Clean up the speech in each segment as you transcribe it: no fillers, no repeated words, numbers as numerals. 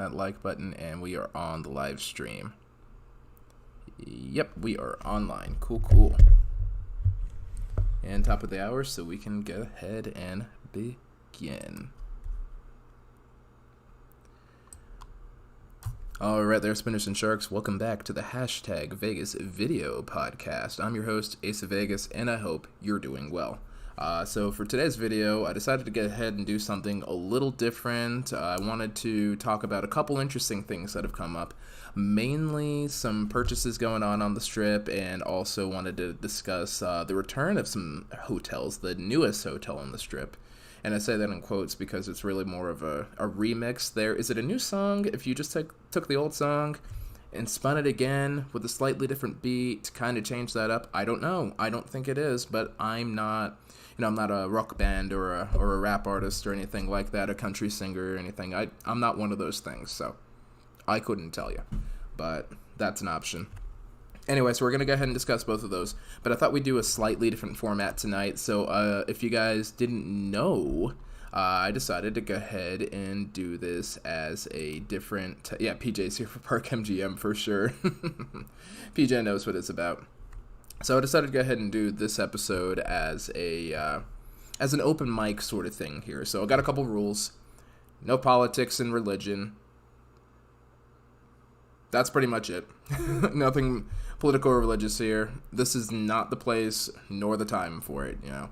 that like button, and we are on the live stream. Yep, we are online. Cool. And top of the hour, so we can go ahead and begin. Alright there, Spinners and Sharks. Welcome back to the Hashtag Vegas Video Podcast. I'm your host, Ace of Vegas, and I hope you're doing well. So for today's video, I decided to get ahead and do something a little different. I wanted to talk about a couple interesting things that have come up, mainly some purchases going on the Strip, and also wanted to discuss the return of some hotels, the newest hotel on the Strip. And I say that in quotes because it's really more of a remix there. Is it a new song? If you just took the old song and spun it again with a slightly different beat to kind of change that up, I don't know. I don't think it is, but I'm not a rock band or a rap artist or anything like that, a country singer or anything. I'm not one of those things, so I couldn't tell you. But that's an option. Anyway, so we're going to go ahead and discuss both of those, but I thought we'd do a slightly different format tonight, so if you guys didn't know, I decided to go ahead and do this as a different, PJ's here for Park MGM for sure. PJ knows what it's about. So I decided to go ahead and do this episode as an open mic sort of thing here. So I got a couple rules. No politics and religion. That's pretty much it. Nothing political or religious here. This is not the place nor the time for it, you know.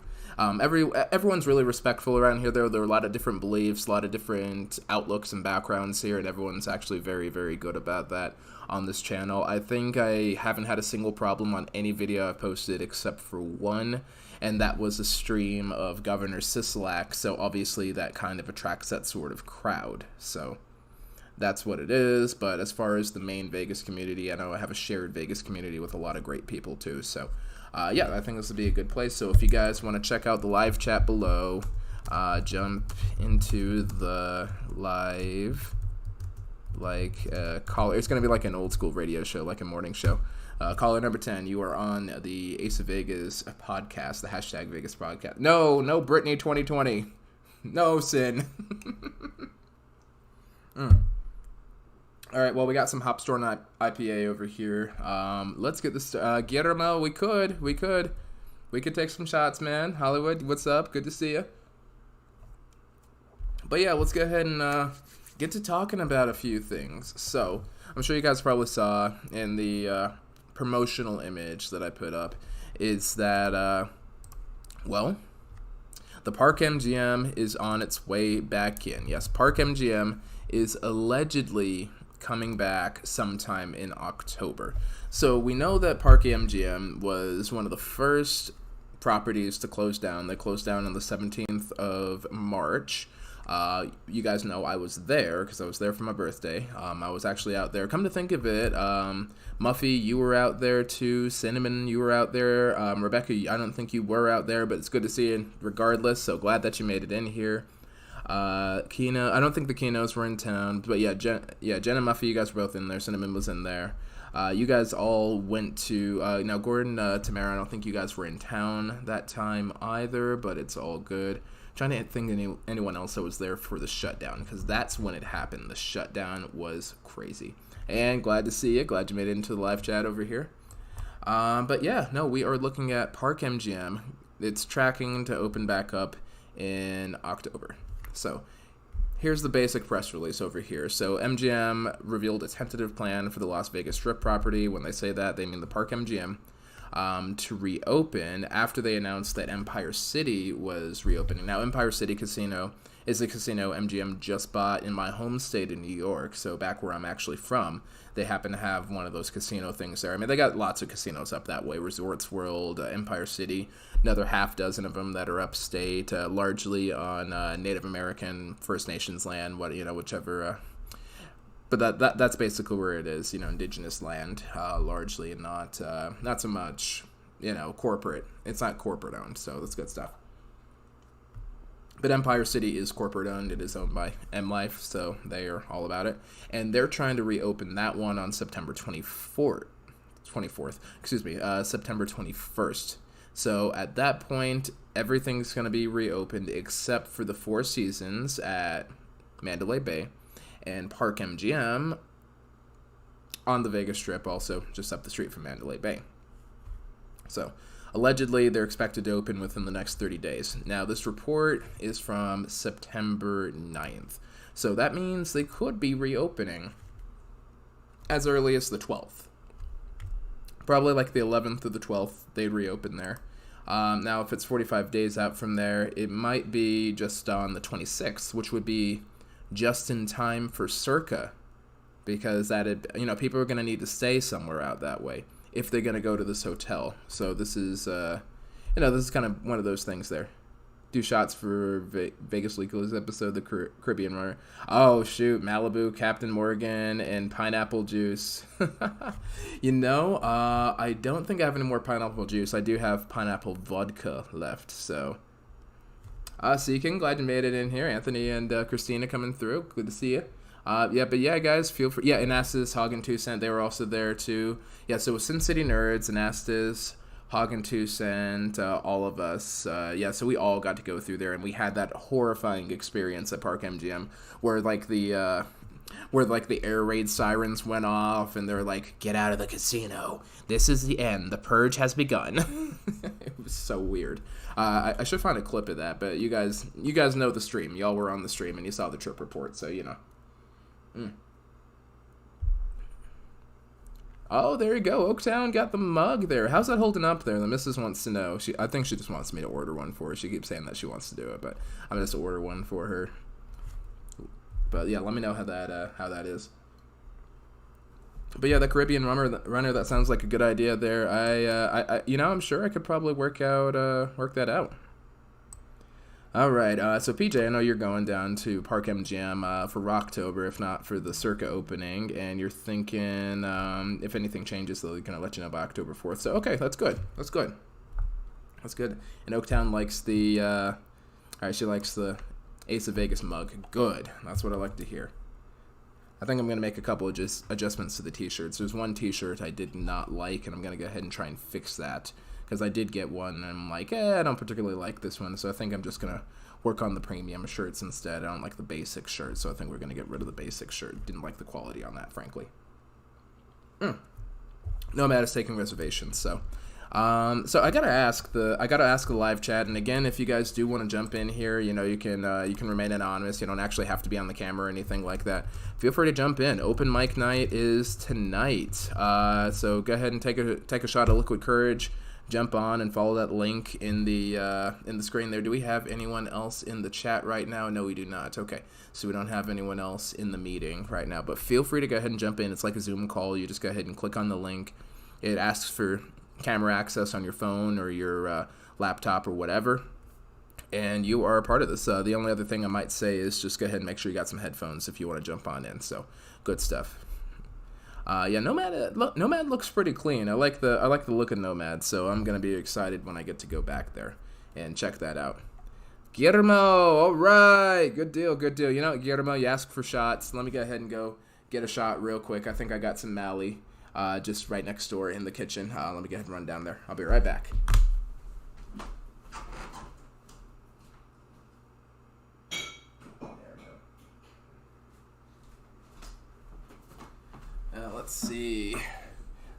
Everyone's really respectful around here, though. There are a lot of different beliefs, a lot of different outlooks and backgrounds here, and everyone's actually very, very good about that on this channel. I think I haven't had a single problem on any video I've posted except for one, and that was a stream of Governor Sisolak, so obviously that kind of attracts that sort of crowd, so that's what it is. But as far as the main Vegas community, I know I have a shared Vegas community with a lot of great people too, so I think this would be a good place. So if you guys want to check out the live chat below, jump into the live, caller. It's going to be like an old school radio show, like a morning show. Caller number 10, you are on the Ace of Vegas podcast, the Hashtag Vegas podcast. No, Britney 2020. No, Sin. All right, well, we got some Hopstorm IPA over here. Let's get this. Guillermo, we could take some shots, man. Hollywood, what's up? Good to see you. But yeah, let's go ahead and get to talking about a few things. So I'm sure you guys probably saw in the promotional image that I put up is that the Park MGM is on its way back in. Yes, Park MGM is allegedly coming back sometime in October. So we know that Park MGM was one of the first properties to close down. They closed down on the 17th of March. You guys know I was there because I was there for my birthday. I was actually out there. Come to think of it, Muffy, you were out there too. Cinnamon, you were out there. Rebecca, I don't think you were out there, but it's good to see you regardless. So glad that you made it in here. Kino, I don't think the Kinos were in town, but Jen and Muffy, you guys were both in there. Cinnamon was in there. You guys all went to, now Gordon, Tamara, I don't think you guys were in town that time either, but it's all good. Trying to think of anyone else that was there for the shutdown, because that's when it happened. The shutdown was crazy. And glad to see you. Glad you made it into the live chat over here. But yeah, no, we are looking at Park MGM. It's tracking to open back up in October. So here's the basic press release over here. So MGM revealed a tentative plan for the Las Vegas Strip property. When they say that, they mean the Park MGM, to reopen after they announced that Empire City was reopening. Now, Empire City Casino is a casino MGM just bought in my home state of New York, so back where I'm actually from. They happen to have one of those casino things there. I mean, they got lots of casinos up that way. Resorts World, Empire City, another half dozen of them that are upstate, largely on Native American, First Nations land, whichever. But that's basically where it is, indigenous land, largely, and not so much, corporate. It's not corporate owned, so that's good stuff. But Empire City is corporate owned. It is owned by M Life, so they are all about it. And they're trying to reopen that one on September 24th. September 21st. So at that point, everything's going to be reopened except for the Four Seasons at Mandalay Bay and Park MGM on the Vegas Strip, also just up the street from Mandalay Bay. So, allegedly, they're expected to open within the next 30 days. Now, this report is from September 9th. So that means they could be reopening as early as the 12th. Probably like the 11th or the 12th, they'd reopen there. Now, if it's 45 days out from there, it might be just on the 26th, which would be just in time for Circa, because people are going to need to stay somewhere out that way if they're going to go to this hotel. So this is, this is kind of one of those things there. Do shots for Vegas Legals episode, the Caribbean Runner. Oh, shoot, Malibu, Captain Morgan, and pineapple juice. I don't think I have any more pineapple juice. I do have pineapple vodka left, so. Seeking, glad you made it in here. Anthony and Christina coming through. Good to see you. Guys, feel free. Yeah, Anastas, Hog and 2 Cent, they were also there, too. Yeah, so it was Sin City Nerds, Anastas, Hog and 2 Cent, all of us. So we all got to go through there, and we had that horrifying experience at Park MGM where the air raid sirens went off, and they're like, "Get out of the casino. This is the end. The purge has begun." It was so weird. I should find a clip of that, but you guys know the stream. Y'all were on the stream, and you saw the trip report, so you know. Oh, there you go. Oaktown got the mug there. How's that holding up there? The missus wants to know. I think she just wants me to order one for her. She keeps saying that she wants to do it, but I'm going to just order one for her. But yeah, let me know how that is. But yeah, the Caribbean runner, that sounds like a good idea there. I'm sure I could probably work that out. All right, so PJ, I know you're going down to Park MGM for Rocktober, if not for the Circa opening, and you're thinking if anything changes, they're going to let you know by October 4th. So, okay, that's good. And Oaktown likes she likes the Ace of Vegas mug. Good. That's what I like to hear. I think I'm going to make a couple of adjustments to the t-shirts. There's one t-shirt I did not like, and I'm going to go ahead and try and fix that. Because I did get one, and I'm like, I don't particularly like this one, so I think I'm just going to work on the premium shirts instead. I don't like the basic shirt, so I think we're going to get rid of the basic shirt. Didn't like the quality on that, frankly. Nomad is taking reservations, so I gotta ask the live chat, and again, if you guys do want to jump in here, you can remain anonymous. You don't actually have to be on the camera or anything like that. Feel free to jump in. Open mic night is tonight, so go ahead and take a shot of Liquid Courage. Jump on and follow that link in the screen there. Do we have anyone else in the chat right now? No, we do not. Okay, so we don't have anyone else in the meeting right now, but feel free to go ahead and jump in. It's like a Zoom call. You just go ahead and click on the link. It asks for camera access on your phone or your laptop or whatever, and you are a part of this. The only other thing I might say is just go ahead and make sure you got some headphones if you want to jump on in. So good stuff. Nomad looks pretty clean. I like the look of Nomad, so I'm gonna be excited when I get to go back there and check that out. Guillermo, all right, good deal. Guillermo, you asked for shots. Let me go ahead and go get a shot real quick. I think I got some Mali just right next door in the kitchen. Let me go ahead and run down there. I'll be right back. Let's see.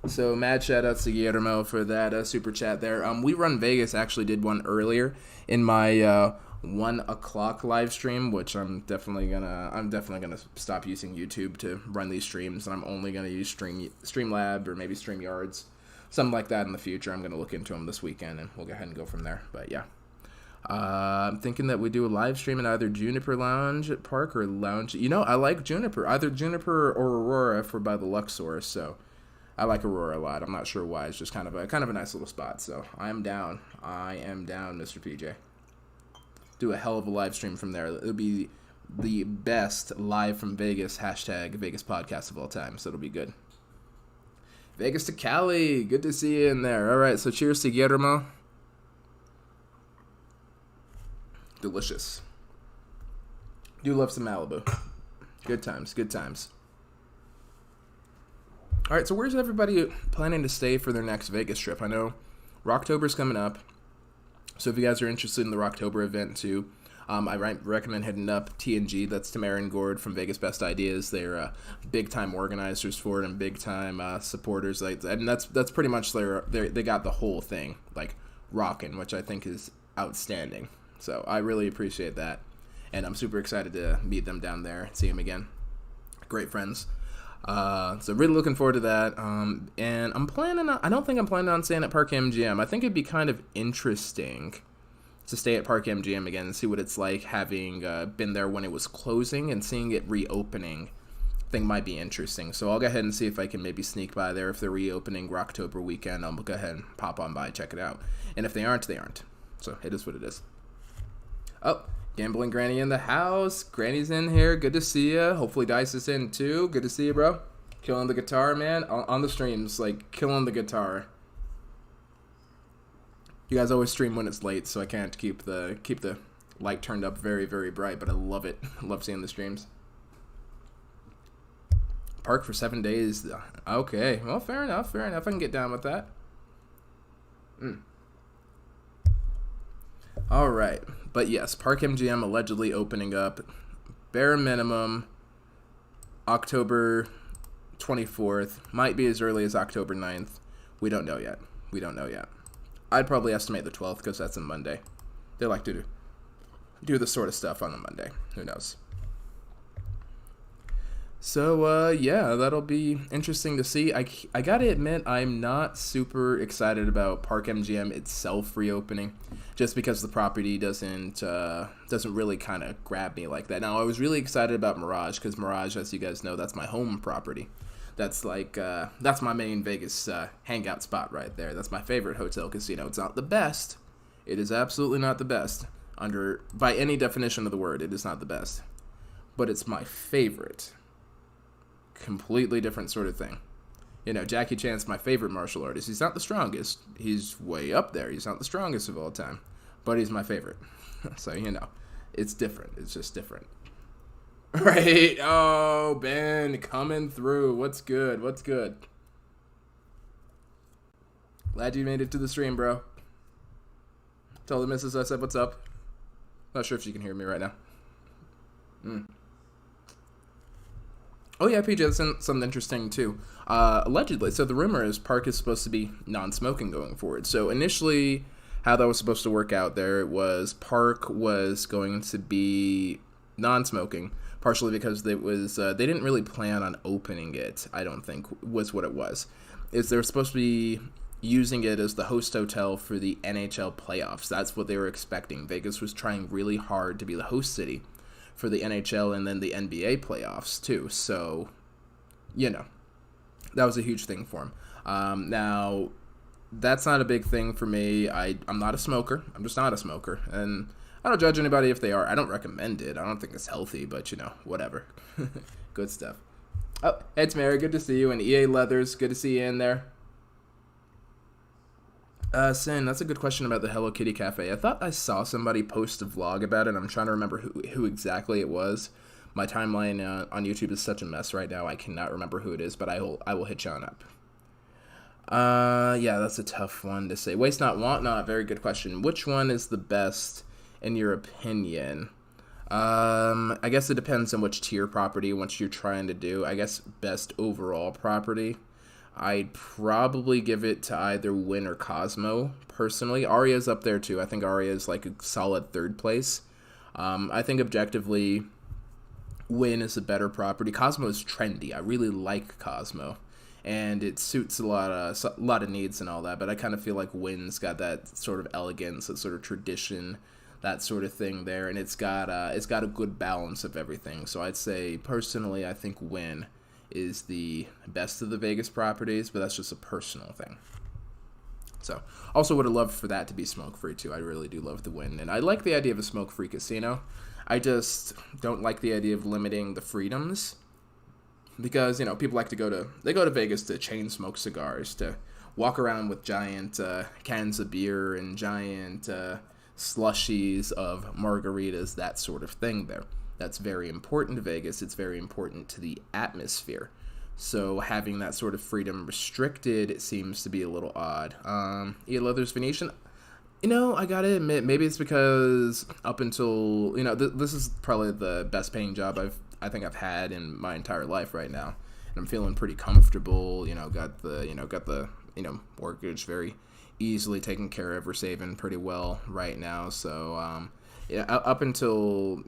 So mad shout outs to Guillermo for that super chat there. We Run Vegas actually did one earlier in my 1 o'clock live stream, which I'm definitely gonna stop using YouTube to run these streams, and I'm only gonna use Streamlab or maybe StreamYards, something like that in the future. I'm gonna look into them this weekend, and we'll go ahead and go from there. But yeah. I'm thinking that we do a live stream in either Juniper Lounge at Park or Lounge. I like Juniper. Either Juniper or Aurora if we're by the Luxor. So I like Aurora a lot. I'm not sure why. It's just kind of a nice little spot. So I am down, Mr. PJ. Do a hell of a live stream from there. It'll be the best live from Vegas #Vegas podcast of all time. So it'll be good. Vegas to Cali. Good to see you in there. All right. So cheers to Guillermo. Delicious. Do love some Malibu. Good times. All right, so where's everybody planning to stay for their next Vegas trip? I know Rocktober's coming up, so if you guys are interested in the Rocktober event too, I recommend hitting up TNG. That's Tamara and Gord from Vegas Best Ideas. They're big time organizers for it and big time supporters. And that's pretty much they got the whole thing like rocking, which I think is outstanding. So I really appreciate that, and I'm super excited to meet them down there and see them again. Great friends. So really looking forward to that. And I don't think I'm planning on staying at Park MGM. I think it'd be kind of interesting to stay at Park MGM again and see what it's like having been there when it was closing and seeing it reopening. I think might be interesting. So I'll go ahead and see if I can maybe sneak by there. If they're reopening Rocktober weekend, I'll go ahead and pop on by, check it out. And if they aren't, they aren't. So it is what it is. Oh, Gambling Granny in the house. Granny's in here. Good to see ya. Hopefully Dice is in too. Good to see you, bro. Killing the guitar, man. On the streams, like killing the guitar. You guys always stream when it's late, so I can't keep the light turned up very, very bright, but I love it. I love seeing the streams. Park for 7 days. Okay. Well, fair enough. Fair enough. I can get down with that. All right. But yes, Park MGM allegedly opening up bare minimum October 24th. Might be as early as October 9th. We don't know yet. I'd probably estimate the 12th because that's a Monday. They like to do this sort of stuff on a Monday. Who knows? So, yeah, that'll be interesting to see. I gotta admit, I'm not super excited about Park MGM itself reopening, just because the property doesn't really kind of grab me like that. Now, I was really excited about Mirage, because Mirage, as you guys know, that's my home property. That's that's my main Vegas hangout spot right there. That's my favorite hotel casino. It's not the best. It is absolutely not the best. By any definition of the word, it is not the best. But it's my favorite. Completely different sort of thing. You know, Jackie Chan's my favorite martial artist. He's not the strongest. He's way up there. He's not the strongest of all time. But he's my favorite. So, you know, it's different. It's just different. Right? Oh, Ben, coming through. What's good? Glad you made it to the stream, bro. Tell the missus I said what's up. Not sure if she can hear me right now. Oh yeah, PJ, that's something interesting too. Allegedly, so the rumor is Park is supposed to be non-smoking going forward. So initially, how that was supposed to work out there was Park was going to be non-smoking, partially because they didn't really plan on opening it. I don't think was what it was. Is they were supposed to be using it as the host hotel for the NHL playoffs. That's what they were expecting. Vegas was trying really hard to be the host city for the NHL and then the NBA playoffs too. So, you know, that was a huge thing for him. Now, that's not a big thing for me. I'm not a smoker. I'm just not a smoker. And I don't judge anybody if they are. I don't recommend it. I don't think it's healthy, but, you know, whatever. Good stuff. Oh, hey, it's Mary. Good to see you. And EA Leathers, good to see you in there. Sin, that's a good question about the Hello Kitty Cafe. I thought I saw somebody post a vlog about it. I'm trying to remember who exactly it was. My timeline on YouTube is such a mess right now. I cannot remember who it is, but I will hit you on up. Yeah, that's a tough one to say. Waste not, want not. Very good question. Which one is the best in your opinion? I guess it depends on which tier property, what you're trying to do. I guess best overall property. I'd probably give it to either Wynn or Cosmo, personally. Aria's up there, too. I think Aria's like a solid third place. I think objectively, Wynn is a better property. Cosmo is trendy. I really like Cosmo, and it suits a lot of needs and all that, but I kind of feel like Wynn's got that sort of elegance, that sort of tradition, that sort of thing there, and it's got a good balance of everything. So I'd say, personally, I think Wynn is the best of the Vegas properties, but that's just a personal thing. So, also would have loved for that to be smoke-free, too. I really do love the Wynn, and I like the idea of a smoke-free casino. I just don't like the idea of limiting the freedoms, because, you know, people like to go to Vegas to chain smoke cigars, to walk around with giant cans of beer and giant slushies of margaritas, that sort of thing there. That's very important to Vegas. It's very important to the atmosphere. So having that sort of freedom restricted, it seems to be a little odd. E. Leathers Venetian, I gotta admit, maybe it's because up until this is probably the best paying job I think I've had in my entire life right now, and I'm feeling pretty comfortable. Got the mortgage very easily taken care of. We're saving pretty well right now, so yeah. Up until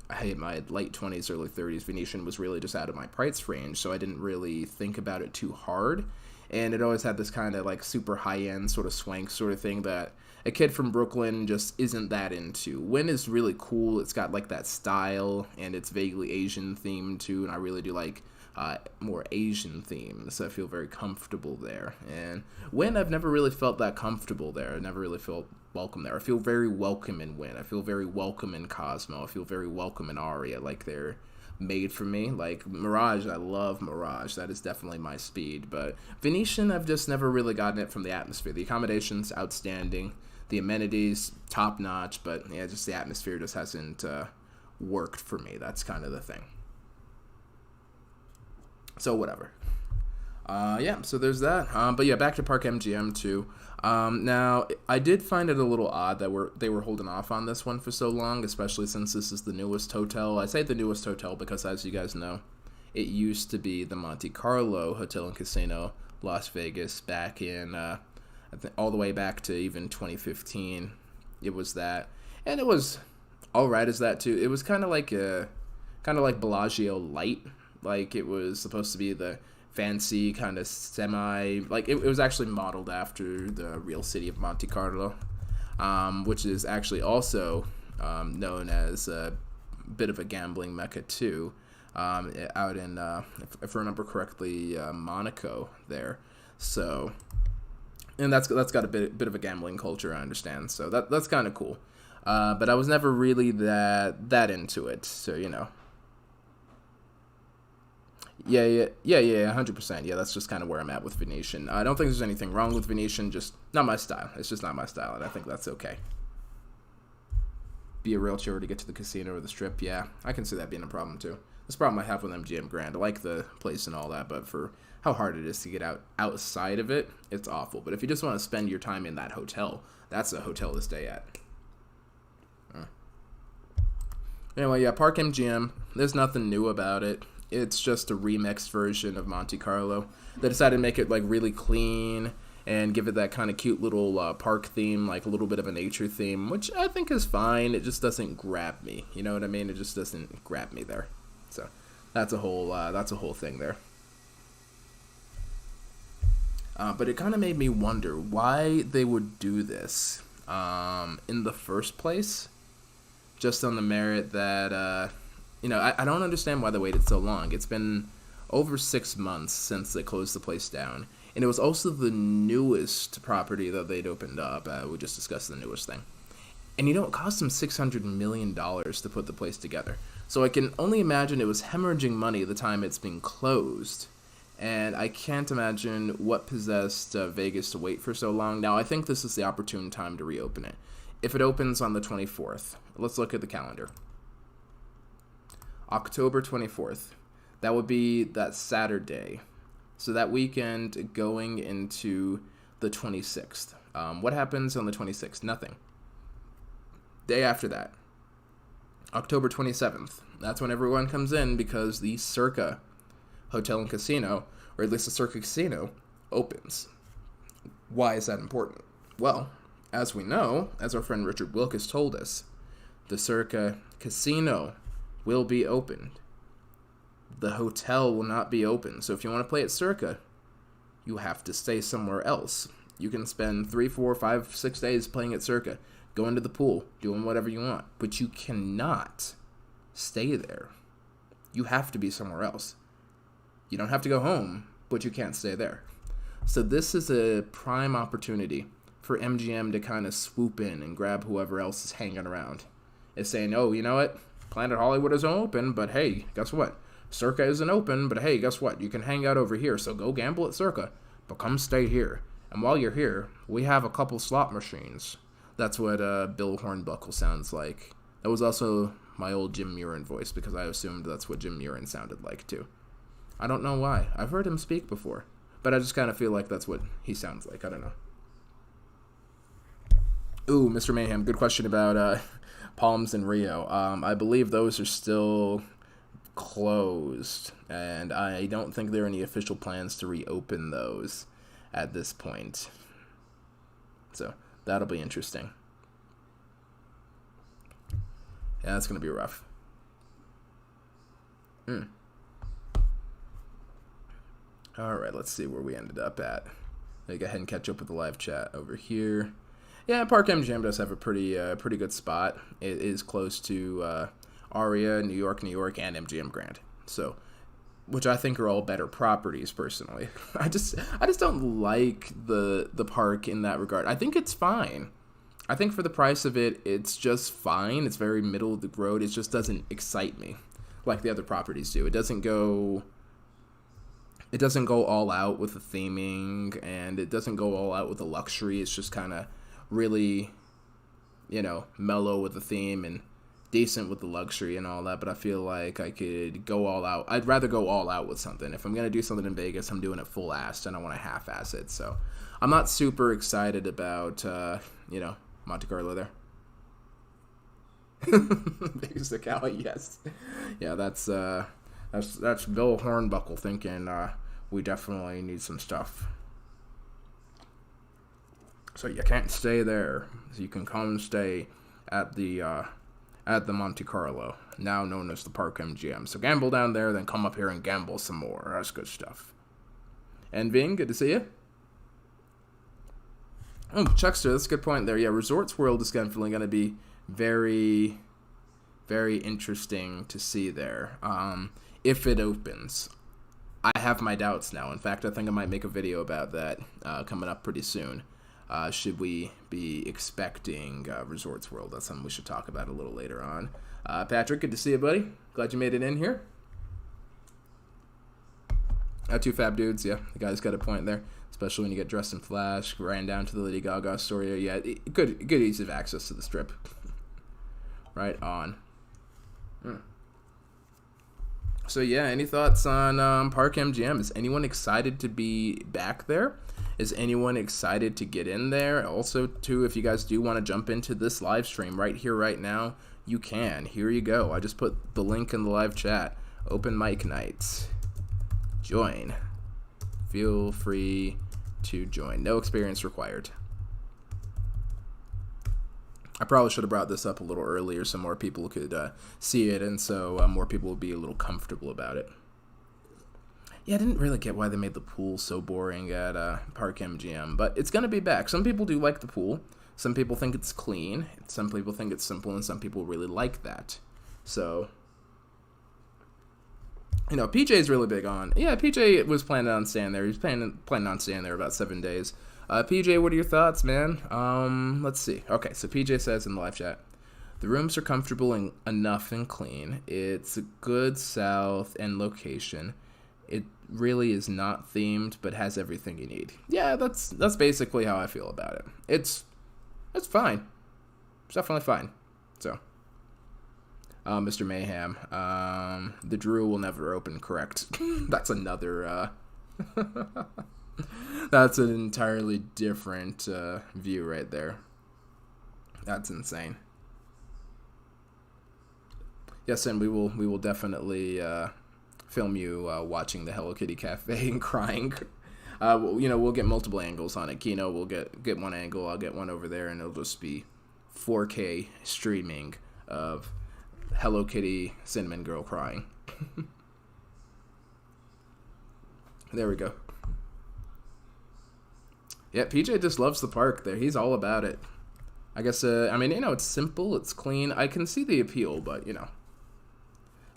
I hit my late 20s, early 30s, Venetian was really just out of my price range, so I didn't really think about it too hard. And it always had this kind of like super high end sort of swank sort of thing that a kid from Brooklyn just isn't that into. Wynn is really cool. It's got like that style, and it's vaguely Asian themed too, and I really do like more Asian themes, so I feel very comfortable there. And Wynn, I've never really felt that comfortable there. I never really felt welcome there. I feel very welcome in Wynn. I feel very welcome in Cosmo. I feel very welcome in Aria. Like they're made for me. Like Mirage, I love Mirage. That is definitely my speed. But Venetian, I've just never really gotten it from the atmosphere. The accommodations, outstanding. The amenities, top notch. But yeah, just the atmosphere just hasn't worked for me. That's kind of the thing. So whatever. Yeah, so there's that. But yeah, back to Park MGM too. Now, I did find it a little odd that they were holding off on this one for so long, especially since this is the newest hotel. I say the newest hotel because, as you guys know, it used to be the Monte Carlo Hotel and Casino, Las Vegas, back in, all the way back to even 2015. It was that. And it was alright as that too. It was kind of like Bellagio Light. Like, it was supposed to be the fancy kind of it was actually modeled after the real city of Monte Carlo, which is actually also known as a bit of a gambling mecca too, out in if I remember correctly, Monaco there. So, and that's got a bit of a gambling culture, I understand, so that's kind of cool, but I was never really that into it, so Yeah, 100%. Yeah, that's just kind of where I'm at with Venetian. I don't think there's anything wrong with Venetian, just not my style. It's just not my style, and I think that's okay. Be a real chore to get to the casino or the strip. Yeah, I can see that being a problem too. This problem I have with MGM Grand. I like the place and all that, but for how hard it is to get outside of it, it's awful. But if you just want to spend your time in that hotel, that's a hotel to stay at. Anyway, yeah, Park MGM. There's nothing new about it. It's just a remixed version of Monte Carlo. They decided to make it like really clean and give it that kind of cute little park theme, like a little bit of a nature theme, which I think is fine. It just doesn't grab me. You know what I mean? It just doesn't grab me there. So that's a whole thing there. But it kind of made me wonder why they would do this in the first place, just on the merit that I don't understand why they waited so long. It's been over 6 months since they closed the place down. And it was also the newest property that they'd opened up. We just discussed the newest thing. And it cost them $600 million to put the place together. So I can only imagine it was hemorrhaging money the time it's been closed. And I can't imagine what possessed Vegas to wait for so long. Now, I think this is the opportune time to reopen it. If it opens on the 24th, let's look at the calendar. October 24th. That would be that Saturday. So that weekend going into the 26th. What happens on the 26th? Nothing. Day after that. October 27th. That's when everyone comes in because the Circa Hotel and Casino, or at least the Circa Casino, opens. Why is that important? Well, as we know, as our friend Richard Wilk has told us, the Circa Casino will be opened. The hotel will not be open. So if you want to play at Circa, you have to stay somewhere else. You can spend 3, 4, 5, 6 days playing at Circa, going to the pool, doing whatever you want. But you cannot stay there. You have to be somewhere else. You don't have to go home, but you can't stay there. So this is a prime opportunity for MGM to kind of swoop in and grab whoever else is hanging around. It's saying, oh, you know what? Planet Hollywood isn't open, but hey, guess what? Circa isn't open, but hey, guess what? You can hang out over here, so go gamble at Circa, but come stay here. And while you're here, we have a couple slot machines. That's what Bill Hornbuckle sounds like. That was also my old Jim Murin voice, because I assumed that's what Jim Murin sounded like, too. I don't know why. I've heard him speak before, but I just kind of feel like that's what he sounds like. I don't know. Ooh, Mr. Mayhem, good question about Palms and Rio. I believe those are still closed, and I don't think there are any official plans to reopen those at this point. So that'll be interesting. Yeah, that's going to be rough. All right, let's see where we ended up at. Let me go ahead and catch up with the live chat over here. Yeah, Park MGM does have a pretty good spot. It is close to Aria, New York, and MGM Grand. So, which I think are all better properties personally. I just don't like the park in that regard. I think it's fine. I think for the price of it, it's just fine. It's very middle of the road. It just doesn't excite me like the other properties do. It doesn't go all out with the theming, and it doesn't go all out with the luxury. It's just kind of really, mellow with the theme and decent with the luxury and all that. But I feel like I could go all out. I'd rather go all out with something. If I'm going to do something in Vegas, I'm doing it full ass, and I want to half-ass it. So I'm not super excited about, Monte Carlo there. Vegas to Cali, yes. Yeah, that's Bill Hornbuckle thinking we definitely need some stuff. So you can't stay there. You can come stay at the Monte Carlo, now known as the Park MGM. So gamble down there, then come up here and gamble some more. That's good stuff. And Ving, good to see you. Oh, Chuckster, that's a good point there. Yeah, Resorts World is definitely going to be very, very interesting to see there. If it opens. I have my doubts now. In fact, I think I might make a video about that coming up pretty soon. Should we be expecting Resorts World? That's something we should talk about a little later on. Patrick, good to see you, buddy. Glad you made it in here. Two fab dudes, yeah. The guy's got a point there. Especially when you get dressed in Flash, ran down to the Lady Gaga story. Yeah, good ease of access to the strip. Right on. So yeah, any thoughts on Park MGM? Is anyone excited to be back there? Is anyone excited to get in there? Also, too, if you guys do want to jump into this live stream right here, right now, you can. Here you go. I just put the link in the live chat. Open mic night. Join. Feel free to join. No experience required. I probably should have brought this up a little earlier so more people could see it, and so more people would be a little comfortable about it. Yeah, I didn't really get why they made the pool so boring at Park MGM, but it's going to be back. Some people do like the pool. Some people think it's clean. Some people think it's simple, and some people really like that. So, PJ's really big on... Yeah, PJ was planning on staying there. He's planning on staying there about 7 days. PJ, what are your thoughts, man? Let's see. Okay, so PJ says in the live chat, the rooms are comfortable and enough and clean. It's a good south end location. It really is not themed, but has everything you need. Yeah, that's basically how I feel about it. It's fine. It's definitely fine. So, Mr. Mayhem, the Drew will never open, correct? That's another, that's an entirely different view right there. That's insane. Yes, and we will definitely film you watching the Hello Kitty Cafe and crying. We'll get multiple angles on it. Kino will get one angle, I'll get one over there, and it'll just be 4K streaming of Hello Kitty Cinnamon Girl crying. There we go. Yeah, PJ just loves the park there. He's all about it. I guess, it's simple, it's clean. I can see the appeal, but,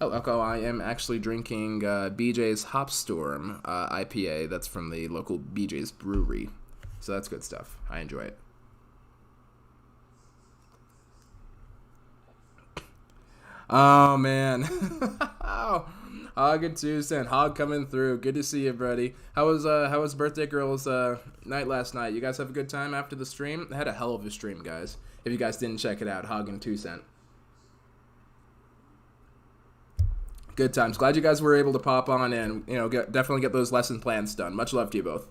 Oh, alcohol, I am actually drinking BJ's Hopstorm IPA. That's from the local BJ's brewery. So that's good stuff. I enjoy it. Oh, man. Hog and Tuesday. Hog coming through. Good to see you, buddy. How was Birthday Girl's night last night? You guys have a good time after the stream? I had a hell of a stream, guys. If you guys didn't check it out, Hog and 2 Cent. Good times. Glad you guys were able to pop on and, definitely get those lesson plans done. Much love to you both.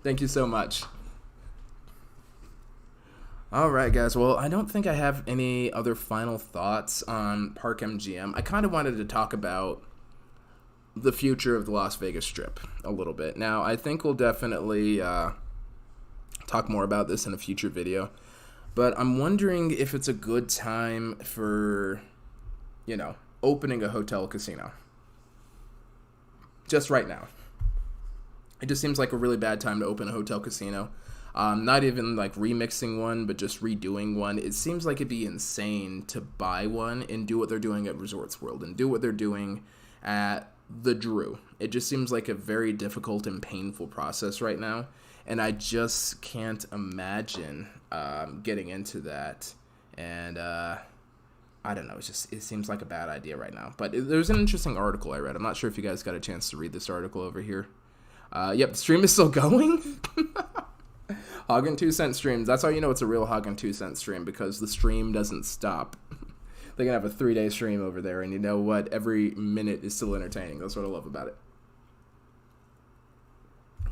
Thank you so much. All right, guys. Well, I don't think I have any other final thoughts on Park MGM. I kind of wanted to talk about the future of the Las Vegas Strip a little bit. Now, I think we'll definitely talk more about this in a future video, but I'm wondering if it's a good time for, opening a hotel casino. Just right now. It just seems like a really bad time to open a hotel casino. Not even like remixing one, but just redoing one. It seems like it'd be insane to buy one and do what they're doing at Resorts World and do what they're doing at the Drew. It just seems like a very difficult and painful process right now, and I just can't imagine getting into that. And I don't know. It seems like a bad idea right now. But there's an interesting article I read. I'm not sure if you guys got a chance to read this article over here. Yep, the stream is still going. Hog and 2 cent streams. That's how you know it's a real Hog and 2 cent stream, because the stream doesn't stop. They can have a 3-day stream over there, and you know what? Every minute is still entertaining. That's what I love about it.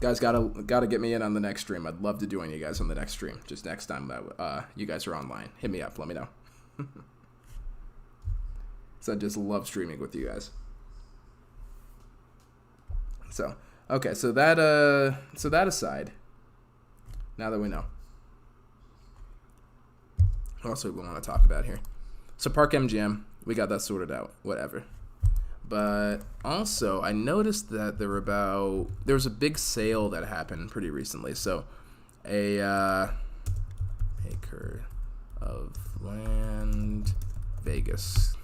Guys, gotta get me in on the next stream. I'd love to join you guys on the next stream. Just next time you guys are online, hit me up. Let me know. So I just love streaming with you guys. So okay, so that aside. Now that we know. What else do we want to talk about here? So Park MGM, we got that sorted out. Whatever. But also, I noticed that there was a big sale that happened pretty recently. So a acre of land, Vegas.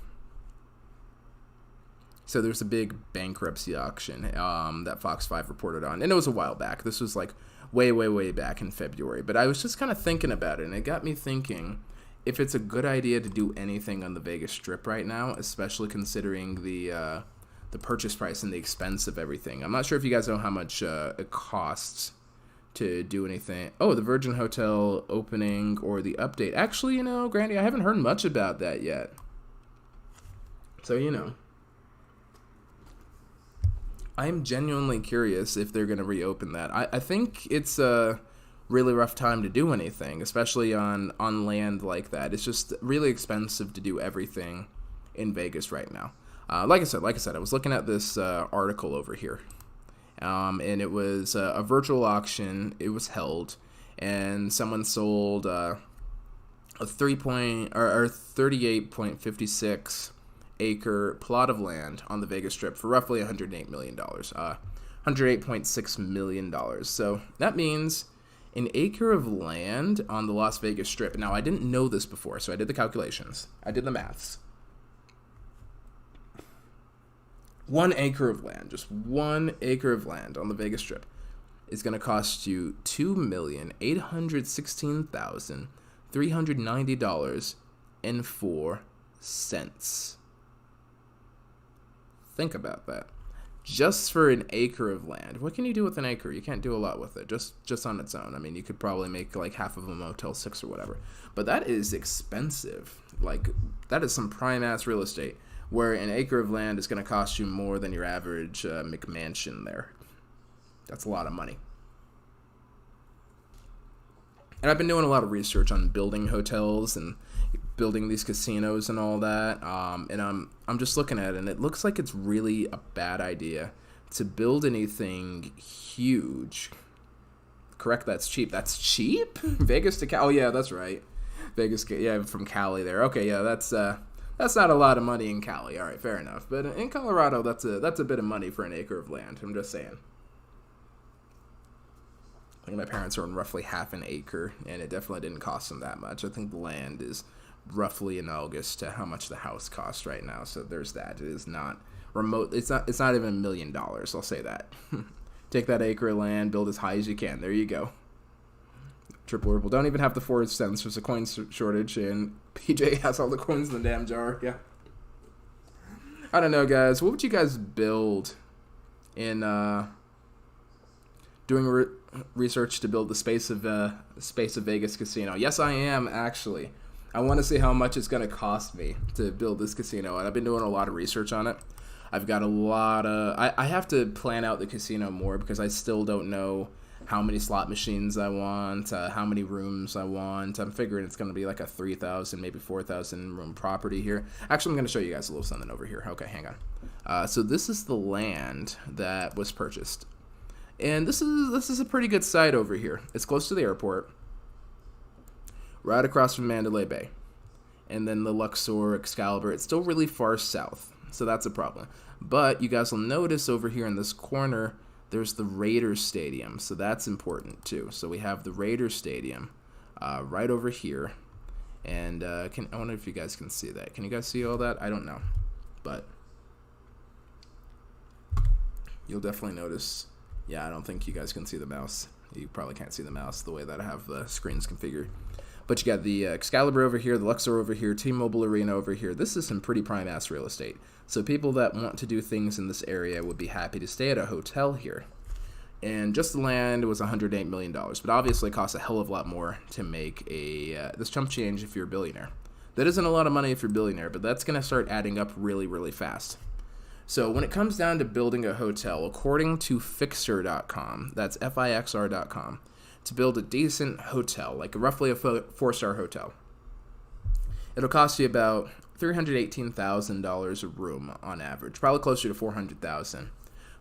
So there's a big bankruptcy auction that Fox 5 reported on, and it was a while back. This was like way back in February. But I was just kind of thinking about it, and it got me thinking if it's a good idea to do anything on the Vegas Strip right now, especially considering the purchase price and the expense of everything. I'm not sure if you guys know how much it costs to do anything. Oh, the Virgin Hotel opening or the update. Actually, Grandy, I haven't heard much about that yet. So, I'm genuinely curious if they're going to reopen that. I think it's a really rough time to do anything, especially on land like that. It's just really expensive to do everything in Vegas right now. Like I said, I was looking at this article over here, and it was a virtual auction. It was held, and someone sold a 38.56 acre plot of land on the Vegas Strip for roughly $108 million, $108.6 million. So that means an acre of land on the Las Vegas Strip. Now, I didn't know this before, so I did the calculations. I did the maths. 1 acre of land, just 1 acre of land on the Vegas Strip is going to cost you $2,816,390.04. Think about that. Just for an acre of land. What can you do with an acre? You can't do a lot with it, just on its own. I mean, you could probably make like half of a Motel 6 or whatever. But that is expensive. Like, that is some prime-ass real estate, where an acre of land is going to cost you more than your average McMansion there. That's a lot of money. And I've been doing a lot of research on building hotels and building these casinos and all that, and I'm just looking at it, and it looks like it's really a bad idea to build anything huge. Correct, that's cheap. That's cheap? Vegas to Cali? Oh, yeah, that's right. Vegas, yeah, from Cali there. Okay, yeah, that's not a lot of money in Cali. All right, fair enough. But in Colorado, that's a bit of money for an acre of land. I'm just saying. I think my parents own roughly half an acre, and it definitely didn't cost them that much. I think the land is roughly analogous to how much the house costs right now. So there's that. It is not remote. It's not even $1 million. I'll say that. Take that acre of land, build as high as you can. There you go. Triple Ripple. Don't even have the 4 cents. There's a coin shortage, and PJ has all the coins in the damn jar. Yeah. I don't know, guys. What would you guys build in doing research to build the Space of Vegas casino? Yes, I am, actually. I want to see how much it's going to cost me to build this casino, and I've been doing a lot of research on it. I've got a lot of... I have to plan out the casino more because I still don't know how many slot machines I want, how many rooms I want. I'm figuring it's going to be like a 3,000, maybe 4,000 room property here. Actually, I'm going to show you guys a little something over here. Okay, hang on. So this is the land that was purchased. And this is a pretty good site over here. It's close to the airport, right across from Mandalay Bay. And then the Luxor, Excalibur, it's still really far south, so that's a problem. But you guys will notice over here in this corner, there's the Raiders Stadium, so that's important too. So we have the Raiders Stadium right over here. And I wonder if you guys can see that. Can you guys see all that? I don't know, but you'll definitely notice. Yeah, I don't think you guys can see the mouse. You probably can't see the mouse the way that I have the screens configured. But you got the Excalibur over here, the Luxor over here, T-Mobile Arena over here. This is some pretty prime-ass real estate. So people that want to do things in this area would be happy to stay at a hotel here. And just the land was $108 million. But obviously it costs a hell of a lot more to make this chump change if you're a billionaire. That isn't a lot of money if you're a billionaire, but that's going to start adding up really, really fast. So when it comes down to building a hotel, according to Fixer.com, that's Fixr.com, to build a decent hotel, like roughly a 4-star hotel, it'll cost you about $318,000 a room on average, probably closer to $400,000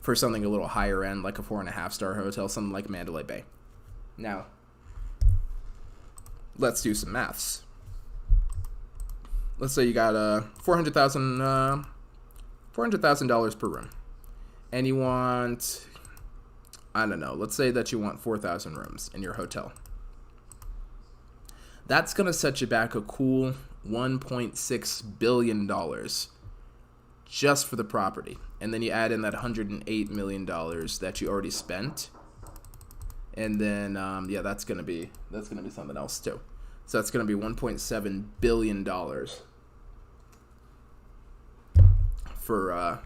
for something a little higher end, like a 4.5-star hotel, something like Mandalay Bay. Now, let's do some maths. Let's say you got $400,000 per room, and you want, I don't know, let's say that you want 4,000 rooms in your hotel. That's going to set you back a cool $1.6 billion just for the property. And then you add in that $108 million that you already spent. And then, yeah, that's going to be something else too. So that's going to be $1.7 billion for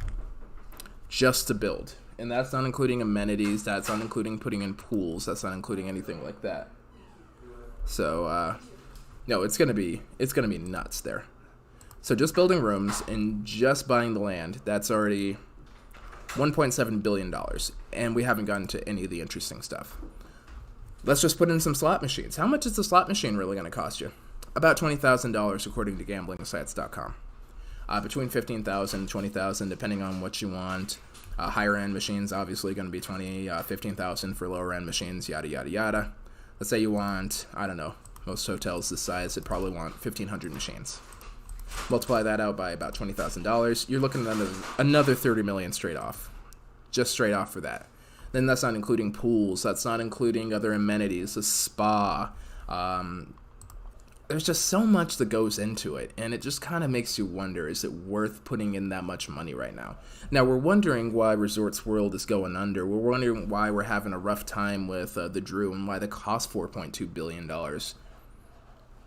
just to build. And that's not including amenities, that's not including putting in pools, that's not including anything like that. So no, it's gonna be nuts there. So just building rooms and just buying the land, that's already $1.7 billion, and we haven't gotten to any of the interesting stuff. Let's just put in some slot machines. How much is the slot machine really going to cost you? About $20,000 according to gamblingsites.com. Between $15,000 and $20,000 depending on what you want. Higher end machines obviously going to be $15,000 for lower end machines, yada yada yada. Let's say you want, I don't know, most hotels this size would probably want 1,500 machines. Multiply that out by about $20,000. You're looking at another $30 million straight off, just straight off for that. Then that's not including pools. That's not including other amenities, a spa. There's just so much that goes into it, and it just kind of makes you wonder, is it worth putting in that much money right now? Now, we're wondering why Resorts World is going under. We're wondering why we're having a rough time with the Drew and why they cost $4.2 billion.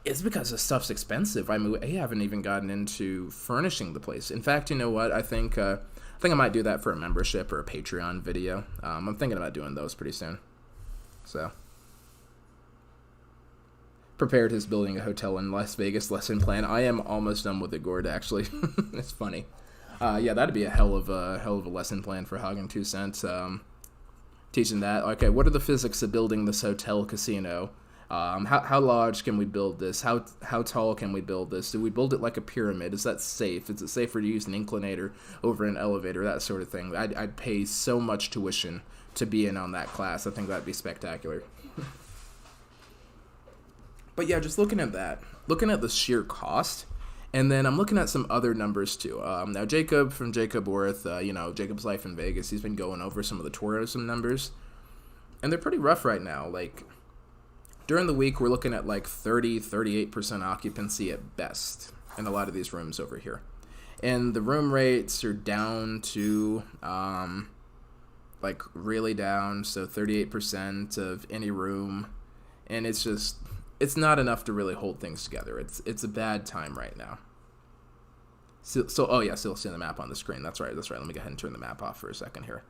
It's because the stuff's expensive. I mean, we haven't even gotten into furnishing the place. In fact, you know what? I think I might do that for a membership or a Patreon video. I'm thinking about doing those pretty soon. So, prepared his building a hotel in Las Vegas lesson plan. I am almost done with it, Gord, actually. It's funny. Yeah, that'd be a hell of a lesson plan for Hagen 2 cents. Teaching that. Okay, what are the physics of building this hotel casino? How large can we build this? How tall can we build this? Do we build it like a pyramid? Is that safe? Is it safer to use an inclinator over an elevator? That sort of thing. I'd pay so much tuition to be in on that class. I think that'd be spectacular. But yeah, just looking at that, looking at the sheer cost, and then I'm looking at some other numbers too. Now Jacob from Jacob Worth, Jacob's Life in Vegas, he's been going over some of the tourism numbers, and they're pretty rough right now. Like, during the week, we're looking at like 38% occupancy at best in a lot of these rooms over here. And the room rates are down to, like, really down, so 38% of any room. And it's not enough to really hold things together. It's a bad time right now. Still seeing the map on the screen. That's right. Let me go ahead and turn the map off for a second here.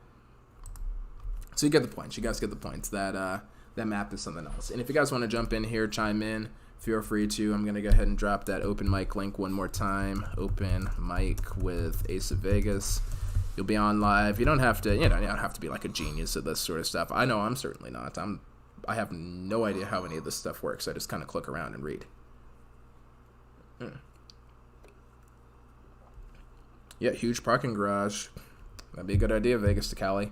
So you get the points. You guys get the points. That map is something else. And if you guys want to jump in here, chime in, feel free to. I'm going to go ahead and drop that open mic link one more time. Open mic with Ace of Vegas. You'll be on live. You don't have to, you don't have to be like a genius at this sort of stuff. I know I'm certainly not. I have no idea how any of this stuff works. I just kind of click around and read. Yeah, huge parking garage. That'd be a good idea, Vegas to Cali.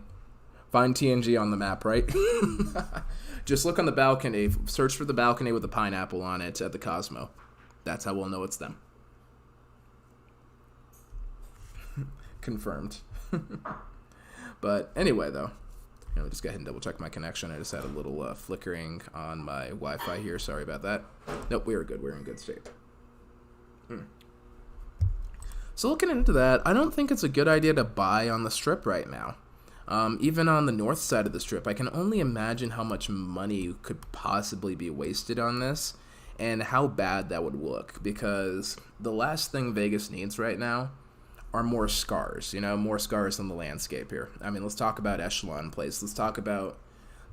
Find TNG on the map, right? Just look on the balcony. Search for the balcony with the pineapple on it at the Cosmo. That's how we'll know it's them. Confirmed. But anyway, though, let me just go ahead and double check my connection. I just had a little flickering on my Wi-Fi here. Sorry about that. Nope, we are good. We're in good shape. So looking into that, I don't think it's a good idea to buy on the Strip right now. Even on the north side of the Strip, I can only imagine how much money could possibly be wasted on this and how bad that would look, because the last thing Vegas needs right now are more scars, more scars on the landscape here. I mean, let's talk about Echelon Place. Let's talk about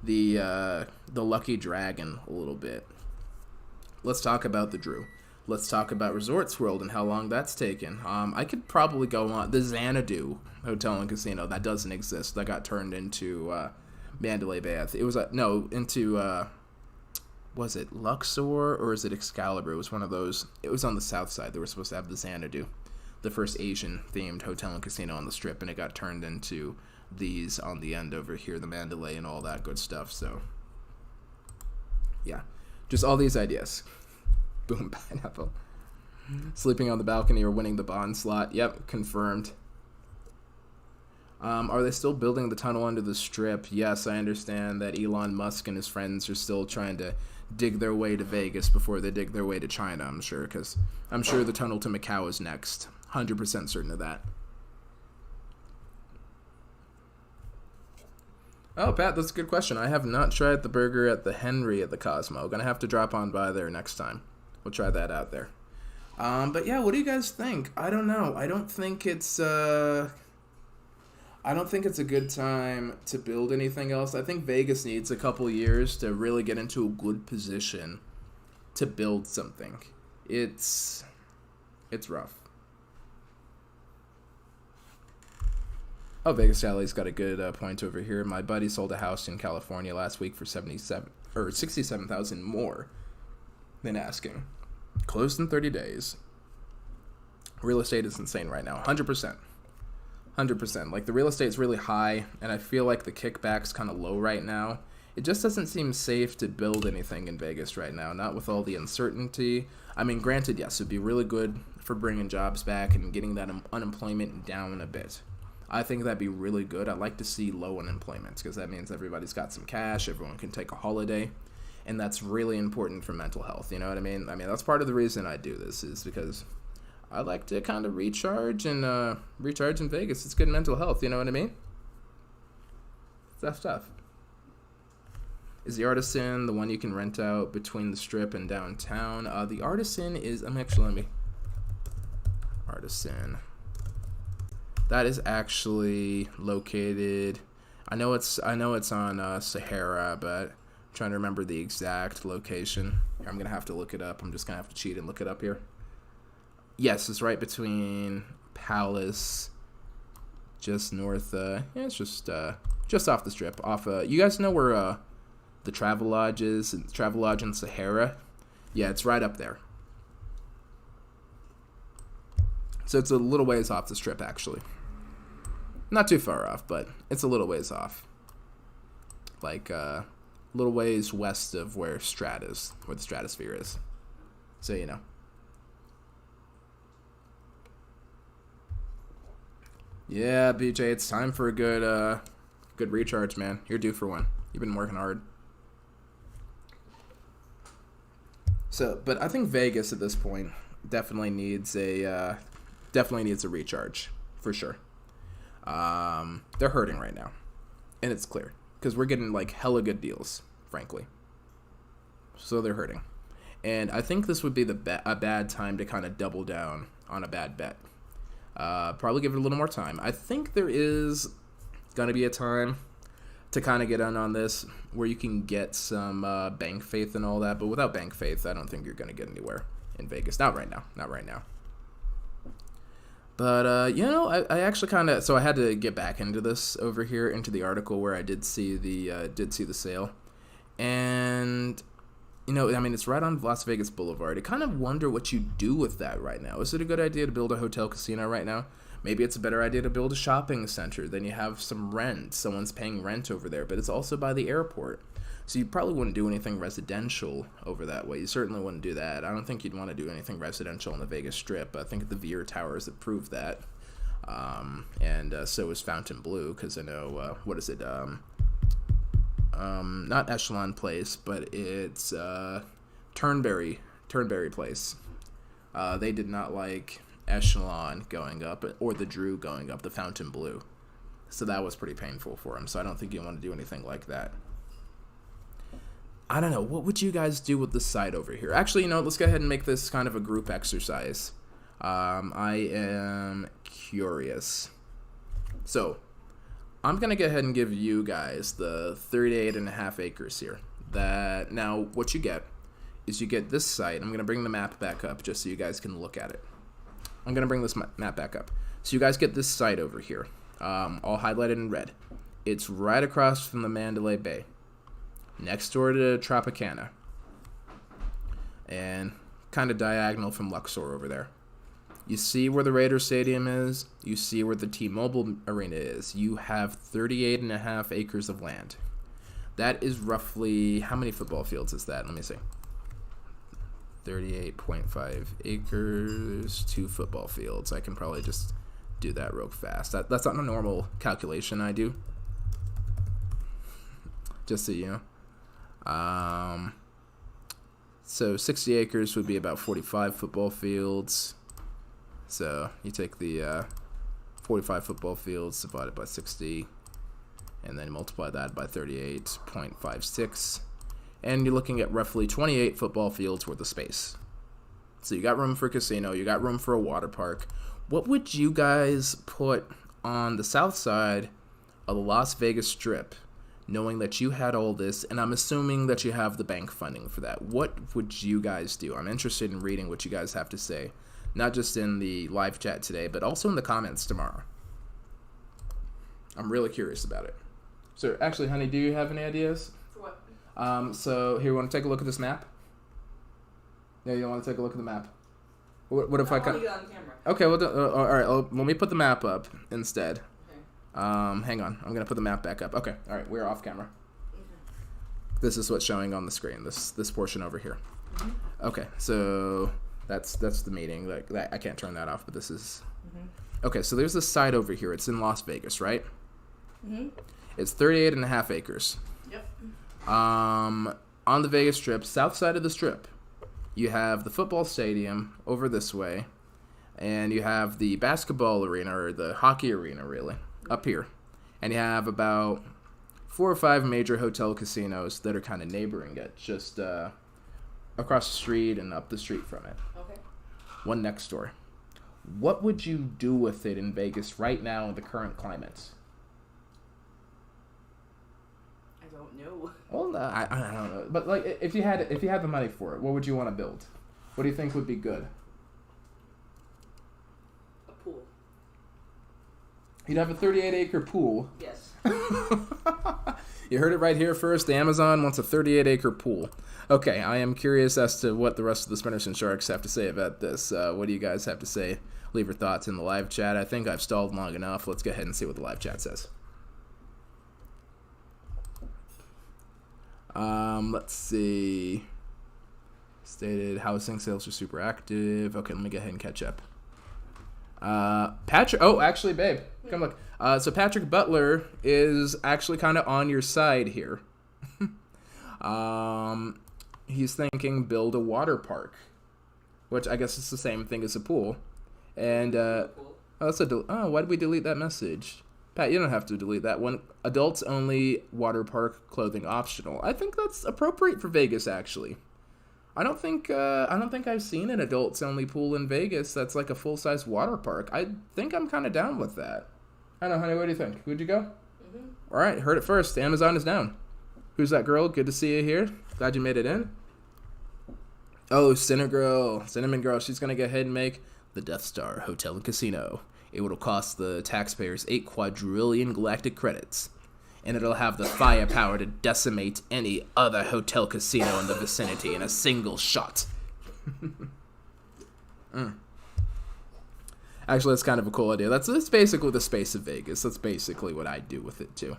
the Lucky Dragon a little bit. Let's talk about the Drew. Let's talk about Resorts World and how long that's taken. I could probably go on. The Xanadu Hotel and Casino, that doesn't exist. That got turned into Mandalay Bay. It was, into, was it Luxor or is it Excalibur? It was one of those. It was on the south side. They were supposed to have the Xanadu, the first Asian-themed hotel and casino on the Strip, and it got turned into these on the end over here, the Mandalay and all that good stuff. So, yeah, just all these ideas. Boom, pineapple. Sleeping on the balcony or winning the bond slot. Yep, confirmed. Are they still building the tunnel under the Strip? Yes, I understand that Elon Musk and his friends are still trying to dig their way to Vegas before they dig their way to China, I'm sure, because I'm sure the tunnel to Macau is next. 100% certain of that. Oh, Pat, that's a good question. I have not tried the burger at the Henry at the Cosmo. Gonna have to drop on by there next time. We'll try that out there. But yeah, what do you guys think? I don't know. I don't think it's a good time to build anything else. I think Vegas needs a couple years to really get into a good position to build something. It's rough. Oh, Vegas Alley's got a good point over here. My buddy sold a house in California last week for $67,000 more than asking. Closed in 30 days. Real estate is insane right now. 100%. 100%. Like, the real estate's really high, and I feel like the kickback's kind of low right now. It just doesn't seem safe to build anything in Vegas right now, not with all the uncertainty. I mean, granted, yes, it'd be really good for bringing jobs back and getting that unemployment down a bit. I think that'd be really good. I'd like to see low unemployment because that means everybody's got some cash, everyone can take a holiday, and that's really important for mental health, you know what I mean? I mean, that's part of the reason I do this is because I like to kind of recharge in Vegas. It's good mental health, you know what I mean? That's stuff. Is the Artisan the one you can rent out between the Strip and downtown? The Artisan is, Artisan. That is actually located, I know it's on Sahara, but I'm trying to remember the exact location. Here, I'm going to have to look it up. I'm just going to have to cheat and look it up here. Yes, it's right between Palace, just north, it's just off the Strip. You guys know where the Travelodge is? Travelodge in Sahara? Yeah, it's right up there. So it's a little ways off the Strip, actually. Not too far off, but it's a little ways off. Like, a little ways west of where the Stratosphere is. So, you know. Yeah, BJ, it's time for a good recharge, man. You're due for one. You've been working hard. So, but I think Vegas at this point definitely needs a recharge for sure. They're hurting right now, and it's clear because we're getting like hella good deals, frankly. So they're hurting, and I think this would be a bad time to kind of double down on a bad bet. Probably give it a little more time. I think there is gonna be a time to kind of get on this where you can get some bank faith and all that, but without bank faith, I don't think you're gonna get anywhere in Vegas. Not right now. But I actually kind of, so I had to get back into this over here into the article where I did see the sale, and I mean, it's right on Las Vegas Boulevard. I kind of wonder what you do with that right now. Is it a good idea to build a hotel casino right now? Maybe it's a better idea to build a shopping center. Then you have some rent. Someone's paying rent over there, but it's also by the airport. So you probably wouldn't do anything residential over that way. You certainly wouldn't do that. I don't think you'd want to do anything residential on the Vegas Strip. I think the Veer Towers have proved that. And so is Fontainebleau, because I know, what is it? Not Echelon Place, but it's Turnberry Place. They did not like Echelon going up, or the Drew going up, the Fontainebleau. So that was pretty painful for them. So I don't think you want to do anything like that. I don't know. What would you guys do with the site over here? Actually, let's go ahead and make this kind of a group exercise. I am curious. So I'm going to go ahead and give you guys the 38.5 acres here. Now, what you get is you get this site. I'm going to bring the map back up just so you guys can look at it. I'm going to bring this map back up. So you guys get this site over here, all highlighted in red. It's right across from the Mandalay Bay, next door to Tropicana, and kind of diagonal from Luxor over there. You see where the Raiders Stadium is. You see where the T-Mobile Arena is. You have 38.5 acres of land. That is roughly, how many football fields is that? Let me see. 38.5 acres, 2 football fields. I can probably just do that real fast. That's not a normal calculation I do. Just so you know. So 60 acres would be about 45 football fields. So you take the 45 football fields divided by 60, and then multiply that by 38.56, and you're looking at roughly 28 football fields worth of space. So you got room for a casino, you got room for a water park. What would you guys put on the south side of the Las Vegas Strip, knowing that you had all this, and I'm assuming that you have the bank funding for that? What would you guys do? I'm interested in reading what you guys have to say, not just in the live chat today, but also in the comments tomorrow. I'm really curious about it. So, actually, honey, do you have any ideas? For what? So, here, you want to take a look at this map? Yeah, you want to take a look at the map? What if I want to get on camera. Okay, well, all right, let me put the map up instead. Okay. Hang on. I'm going to put the map back up. Okay, all right, we're off camera. Okay. This is what's showing on the screen, this portion over here. Mm-hmm. Okay, so that's the meeting. Like that, I can't turn that off, but this is... Mm-hmm. Okay, so there's this site over here. It's in Las Vegas, right? Mm-hmm. It's 38.5 acres. Yep. On the Vegas Strip, south side of the Strip, you have the football stadium over this way, and you have the basketball arena, or the hockey arena, really, up here. And you have about 4 or 5 major hotel casinos that are kind of neighboring it, just across the street and up the street from it. Okay. One next door. What would you do with it in Vegas right now in the current climate? I don't know. Well, no, I don't know. But like, if you had the money for it, what would you want to build? What do you think would be good? A pool. You'd have a 38-acre pool. Yes. You heard it right here first. Amazon wants a 38-acre pool. Okay, I am curious as to what the rest of the Spinners and Sharks have to say about this. What do you guys have to say? Leave your thoughts in the live chat. I think I've stalled long enough. Let's go ahead and see what the live chat says. Let's see. Stated housing sales are super active. Okay, let me go ahead and catch up. Patrick. Oh, actually, babe, come look. So Patrick Butler is actually kind of on your side here. He's thinking build a water park, which I guess is the same thing as a pool. And why did we delete that message? Pat, you don't have to delete that one. Adults only, water park, clothing optional. I think that's appropriate for Vegas, actually. I don't think I've seen an adults only pool in Vegas that's like a full size water park. I think I'm kind of down with that. I don't know, honey. What do you think? Would you go? Mm-hmm. All right, heard it first. Amazon is down. Who's that girl? Good to see you here. Glad you made it in. Oh, Cinnamon Girl. She's gonna go ahead and make the Death Star Hotel and Casino. It will cost the taxpayers 8 quadrillion galactic credits, and it'll have the firepower to decimate any other hotel casino in the vicinity in a single shot. Actually, that's kind of a cool idea. That's basically the space of Vegas. That's basically what I do with it, too.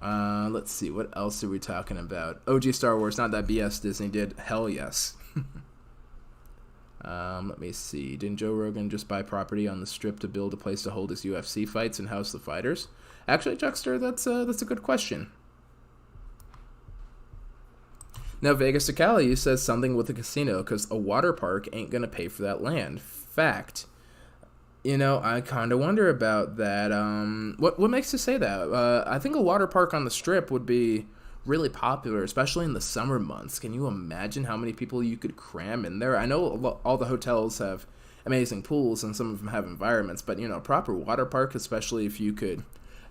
Let's see. What else are we talking about? OG Star Wars, not that BS Disney did. Hell yes. Let me see. Didn't Joe Rogan just buy property on the Strip to build a place to hold his UFC fights and house the fighters? Actually, Chuckster, that's a good question. Now, Vegas to Cali says something with the casino because a water park ain't going to pay for that land. Fact. You know, I kind of wonder about that. What makes you say that? I think a water park on the Strip would be really popular, especially in the summer months. Can you imagine how many people you could cram in there? I know all the hotels have amazing pools and some of them have environments, but, you know, a proper water park, especially if you could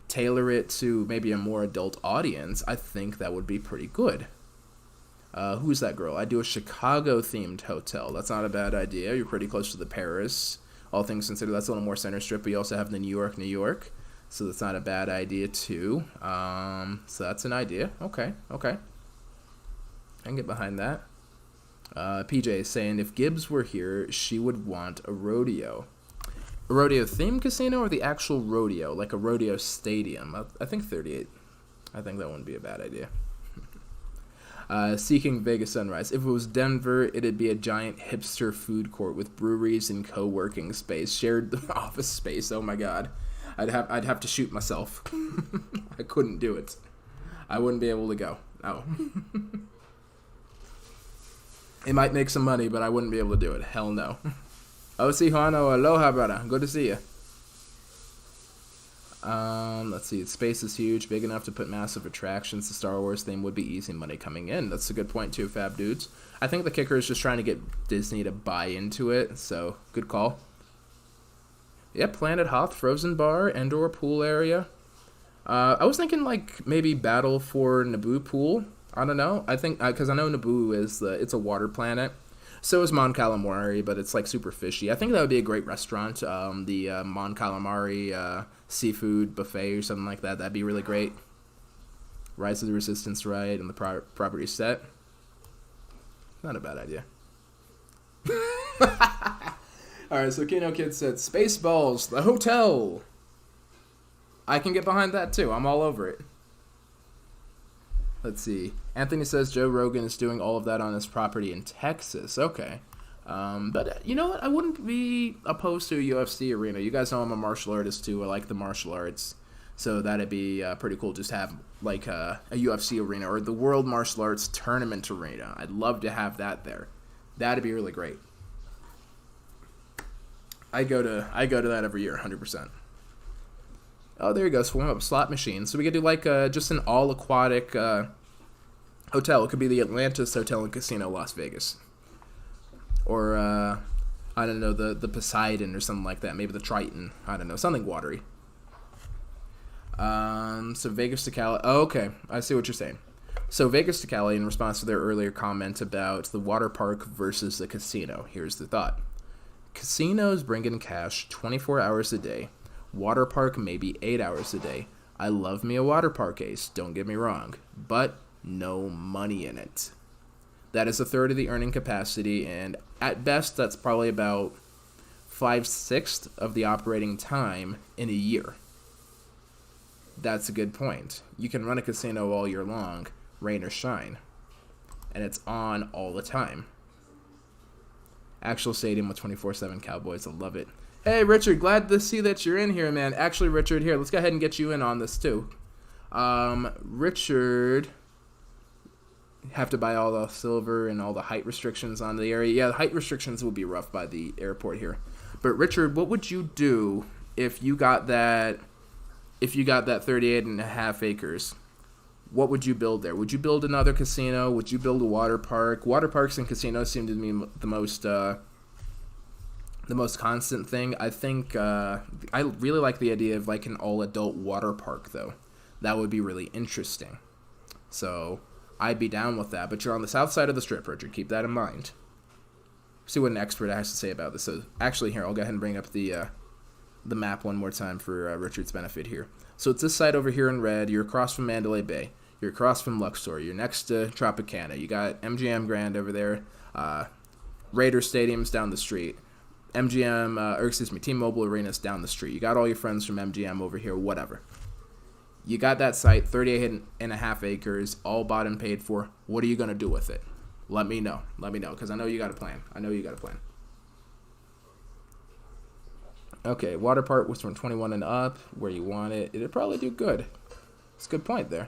tailor it to maybe a more adult audience, I think that would be pretty good. Who's that girl? I do a Chicago-themed hotel. That's not a bad idea. You're pretty close to the Paris. All things considered, that's a little more center strip, but you also have the New York. So that's not a bad idea, too. So that's an idea. Okay. I can get behind that. PJ is saying, if Gibbs were here, she would want a rodeo. A rodeo-themed casino or the actual rodeo, like a rodeo stadium? I think 38. I think that wouldn't be a bad idea. Seeking Vegas Sunrise. If it was Denver, it'd be a giant hipster food court with breweries and co-working space, shared office space. Oh my god, I'd have to shoot myself. I couldn't do it. I wouldn't be able to go. No. It might make some money, but I wouldn't be able to do it. Hell no. Oh, see Juano, aloha, brother. Good to see you. Let's see. Space is huge, big enough to put massive attractions. The Star Wars theme would be easy money coming in. That's a good point too, Fab Dudes. I think the kicker is just trying to get Disney to buy into it. So good call. Yep, Planet Hoth, Frozen Bar, Endor pool area. I was thinking like maybe Battle for Naboo pool. I don't know. I think because I know Naboo it's a water planet. So is Mon Calamari, but it's like super fishy. I think that would be a great restaurant. The Mon Calamari seafood buffet or something like that. That'd be really great. Rise of the Resistance ride and the property set. Not a bad idea. Alright, so Kino Kid said, Spaceballs, the hotel. I can get behind that too. I'm all over it. Let's see. Anthony says Joe Rogan is doing all of that on his property in Texas. Okay. But you know what? I wouldn't be opposed to a UFC arena. You guys know I'm a martial artist too. I like the martial arts. So that'd be pretty cool just to have like a UFC arena or the World Martial Arts Tournament arena. I'd love to have that there. That'd be really great. I go to that every year, 100%. Oh, there you go. Swim up slot machines. So we could do like just an all-aquatic hotel. It could be the Atlantis Hotel and Casino, Las Vegas. Or, I don't know, the Poseidon or something like that. Maybe the Triton. I don't know. Something watery. So Vegas to Cali. Oh, okay. I see what you're saying. So Vegas to Cali, in response to their earlier comment about the water park versus the casino. Here's the thought. Casinos bring in cash 24 hours a day. Water park maybe 8 hours a day. I love me a water park, Ace, don't get me wrong, but no money in it. That is a third of the earning capacity, and at best that's probably about 5/6 of the operating time in a year. That's a good point. You can run a casino all year long, rain or shine, and it's on all the time. Actual stadium with 24/7 Cowboys, I love it. Hey, Richard, glad to see that you're in here, man. Actually, Richard, here, let's go ahead and get you in on this, too. Richard, have to buy all the silver and all the height restrictions on the area. Yeah, the height restrictions will be rough by the airport here. But, Richard, what would you do if you got that 38.5 acres? What would you build there? Would you build another casino? Would you build a water park? Water parks and casinos seem to be the most constant thing. I think I really like the idea of like an all-adult water park, though. That would be really interesting. So I'd be down with that. But you're on the south side of the Strip, Richard. Keep that in mind. See what an expert has to say about this. So actually, here, I'll go ahead and bring up the map one more time for Richard's benefit here. So it's this side over here in red. You're across from Mandalay Bay. You're across from Luxor. You're next to Tropicana. You got MGM Grand over there. Raider Stadium's down the street. T-Mobile Arena's down the street. You got all your friends from MGM over here, whatever. You got that site, 38.5 acres, all bought and paid for. What are you going to do with it? Let me know, because I know you got a plan. Okay, water park was from 21 and up, where you want it. It'd probably do good. That's a good point there.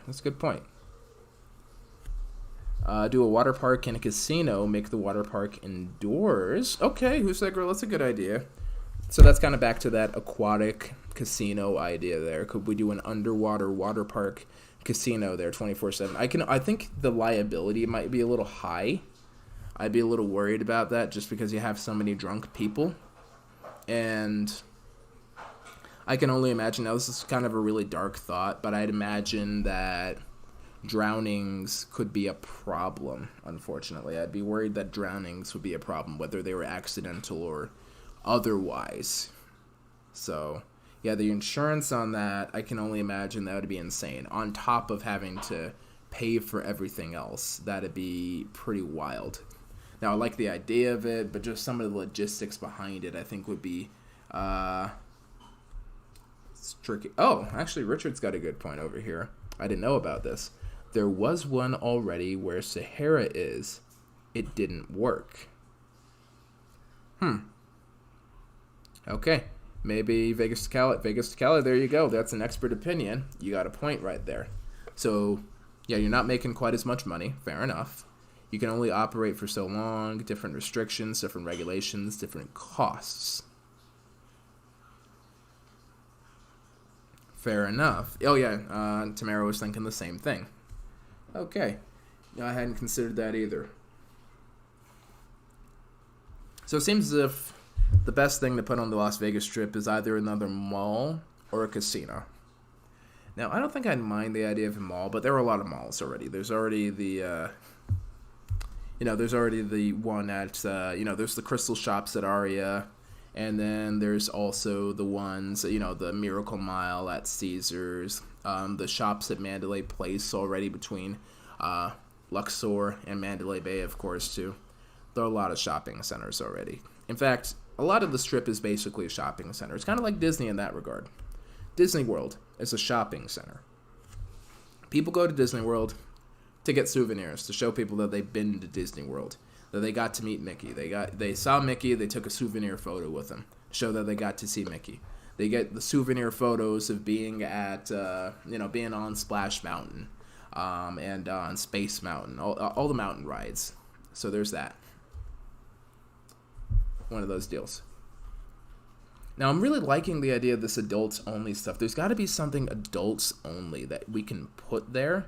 Do a water park and a casino, make the water park indoors. Okay, who's that girl? That's a good idea. So that's kind of back to that aquatic casino idea there. Could we do an underwater water park casino there 24/7? I think the liability might be a little high. I'd be a little worried about that just because you have so many drunk people. And I can only imagine, now this is kind of a really dark thought, but I'd imagine that drownings could be a problem, unfortunately. I'd be worried that drownings would be a problem, whether they were accidental or otherwise. So, yeah, the insurance on that, I can only imagine that would be insane. On top of having to pay for everything else, that'd be pretty wild. Now, I like the idea of it, but just some of the logistics behind it, I think, would be it's tricky. Oh, actually, Richard's got a good point over here. I didn't know about this. There was one already where Sahara is. It didn't work. Okay. Maybe Vegas to Cali, there you go. That's an expert opinion. You got a point right there. So, yeah, you're not making quite as much money. Fair enough. You can only operate for so long. Different restrictions, different regulations, different costs. Fair enough. Oh, yeah, Tamara was thinking the same thing. Okay. I hadn't considered that either. So it seems as if the best thing to put on the Las Vegas Strip is either another mall or a casino. Now, I don't think I'd mind the idea of a mall, but there are a lot of malls already. There's already the, there's already the one at, there's the Crystal Shops at Aria, and then there's also the ones, the Miracle Mile at Caesars, the shops at Mandalay Place already between Luxor and Mandalay Bay, of course, too. There are a lot of shopping centers already. In fact, a lot of the Strip is basically a shopping center. It's kind of like Disney in that regard. Disney World is a shopping center. People go to Disney World to get souvenirs, to show people that they've been to Disney World, that they got to meet Mickey. They saw Mickey, they took a souvenir photo with him, show that they got to see Mickey. They get the souvenir photos of being at, being on Splash Mountain, and on Space Mountain, all the mountain rides. So there's that. One of those deals. Now, I'm really liking the idea of this adults-only stuff. There's got to be something adults-only that we can put there.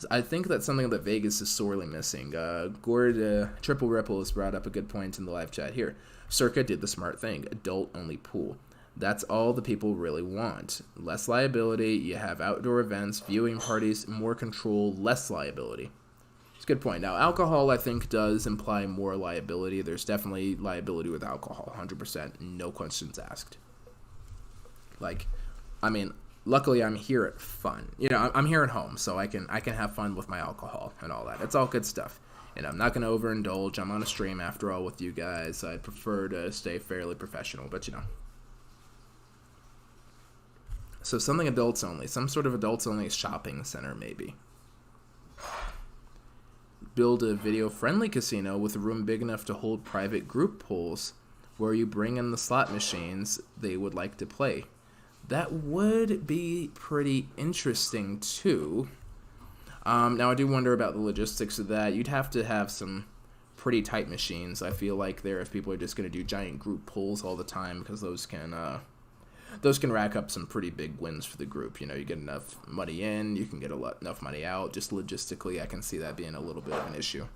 I think that's something that Vegas is sorely missing. Triple Ripple has brought up a good point in the live chat here. Circa did the smart thing. Adult-only pool. That's all the people really want. Less liability, you have outdoor events, viewing parties, more control, less liability. It's a good point. Now, alcohol, I think, does imply more liability. There's definitely liability with alcohol, 100%, no questions asked. Luckily I'm here at fun. I'm here at home, so I can have fun with my alcohol and all that. It's all good stuff. And I'm not going to overindulge. I'm on a stream, after all, with you guys. I'd prefer to stay fairly professional, but So something adults only. Some sort of adults only shopping center, maybe. Build a video-friendly casino with a room big enough to hold private group pools where you bring in the slot machines they would like to play. That would be pretty interesting, too. Now, I do wonder about the logistics of that. You'd have to have some pretty tight machines, I feel like, there, if people are just going to do giant group pools all the time, because those can rack up some pretty big wins for the group. You get enough money in, you can get enough money out. Just logistically, I can see that being a little bit of an issue.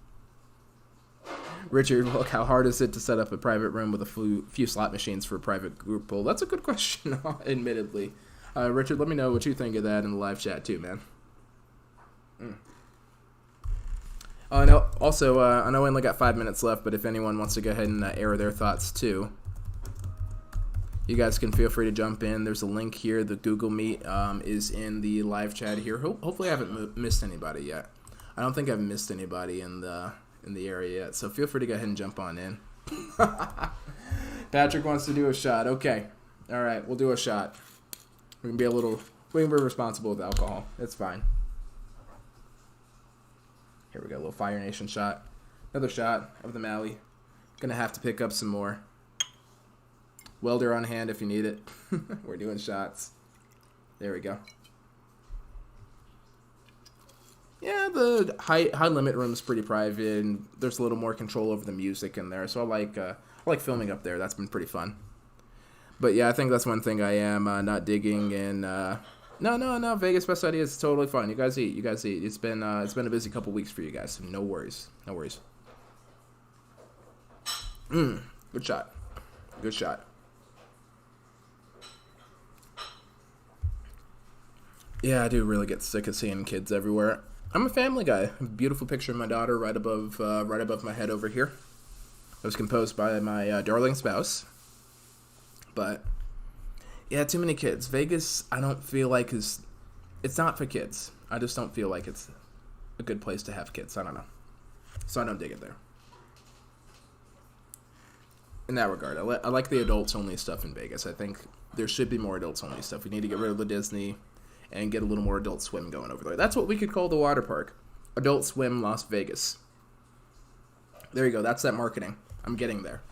Richard, look, how hard is it to set up a private room with a few slot machines for a private group pool? That's a good question, admittedly. Richard, let me know what you think of that in the live chat, too, man. I know. Also, I know we only got 5 minutes left, but if anyone wants to go ahead and air their thoughts too, you guys can feel free to jump in. There's a link here. The Google Meet is in the live chat here. Hopefully, I haven't missed anybody yet. I don't think I've missed anybody in the area yet. So feel free to go ahead and jump on in. Patrick wants to do a shot. Okay. All right, we'll do a shot. We can be responsible with alcohol. It's fine. Here we go, a little Fire Nation shot. Another shot of the Maui. Gonna have to pick up some more. Welder on hand if you need it. We're doing shots. There we go. Yeah, the high limit room is pretty private, and there's a little more control over the music in there. So I like filming up there. That's been pretty fun. But yeah, I think that's one thing I am not digging. And no, Vegas Best Ideas is totally fine. You guys eat. It's been a busy couple weeks for you guys. So no worries. Good shot. Yeah, I do really get sick of seeing kids everywhere. I'm a family guy. A beautiful picture of my daughter right above my head over here. It was composed by my darling spouse. But yeah, too many kids. Vegas, I don't feel like it's not for kids. I just don't feel like it's a good place to have kids. I don't know. So I don't dig it there. In that regard, I like the adults-only stuff in Vegas. I think there should be more adults-only stuff. We need to get rid of the Disney and get a little more Adult Swim going over there. That's what we could call the water park. Adult Swim Las Vegas. There you go. That's that marketing. I'm getting there.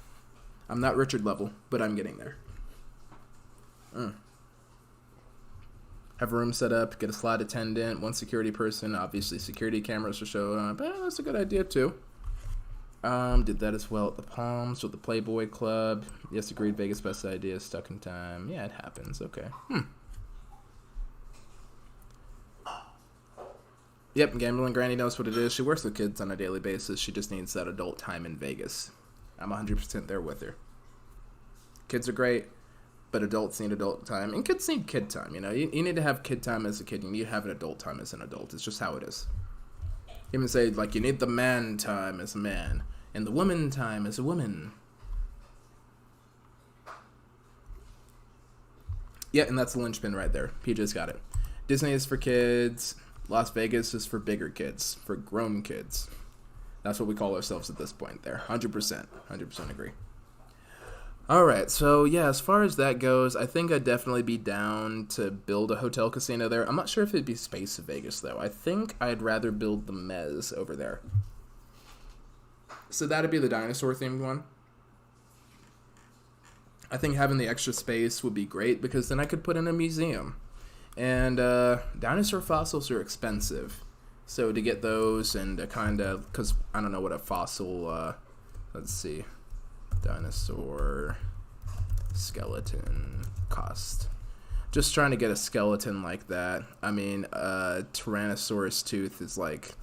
I'm not Richard level, but I'm getting there. Have a room set up, get a slot attendant, one security person, obviously security cameras to show up. That's a good idea too. Did that as well at the Palms with the Playboy Club. Yes, agreed. Vegas Best Idea. Stuck in time. Yeah, it happens. Okay. Yep, Gambling Granny knows what it is. She works with kids on a daily basis. She just needs that adult time in Vegas. I'm 100% there with her. Kids are great, but adults need adult time. And kids need kid time, you know. You need to have kid time as a kid. You need to have an adult time as an adult. It's just how it is. You even say, like, you need the man time as a man, and the woman time as a woman. Yeah, and that's the linchpin right there. PJ's got it. Disney is for kids. Las Vegas is for bigger kids, for grown kids. That's what we call ourselves at this point there. 100% agree. All right, so yeah, as far as that goes, I think I'd definitely be down to build a hotel casino there. I'm not sure if it'd be Space Vegas, though. I think I'd rather build the Mez over there. So that'd be the dinosaur-themed one. I think having the extra space would be great, because then I could put in a museum. And dinosaur fossils are expensive. So to get those and to kind of, because I don't know what a fossil, let's see, dinosaur skeleton cost. Just trying to get a skeleton like that. I mean, Tyrannosaurus tooth is like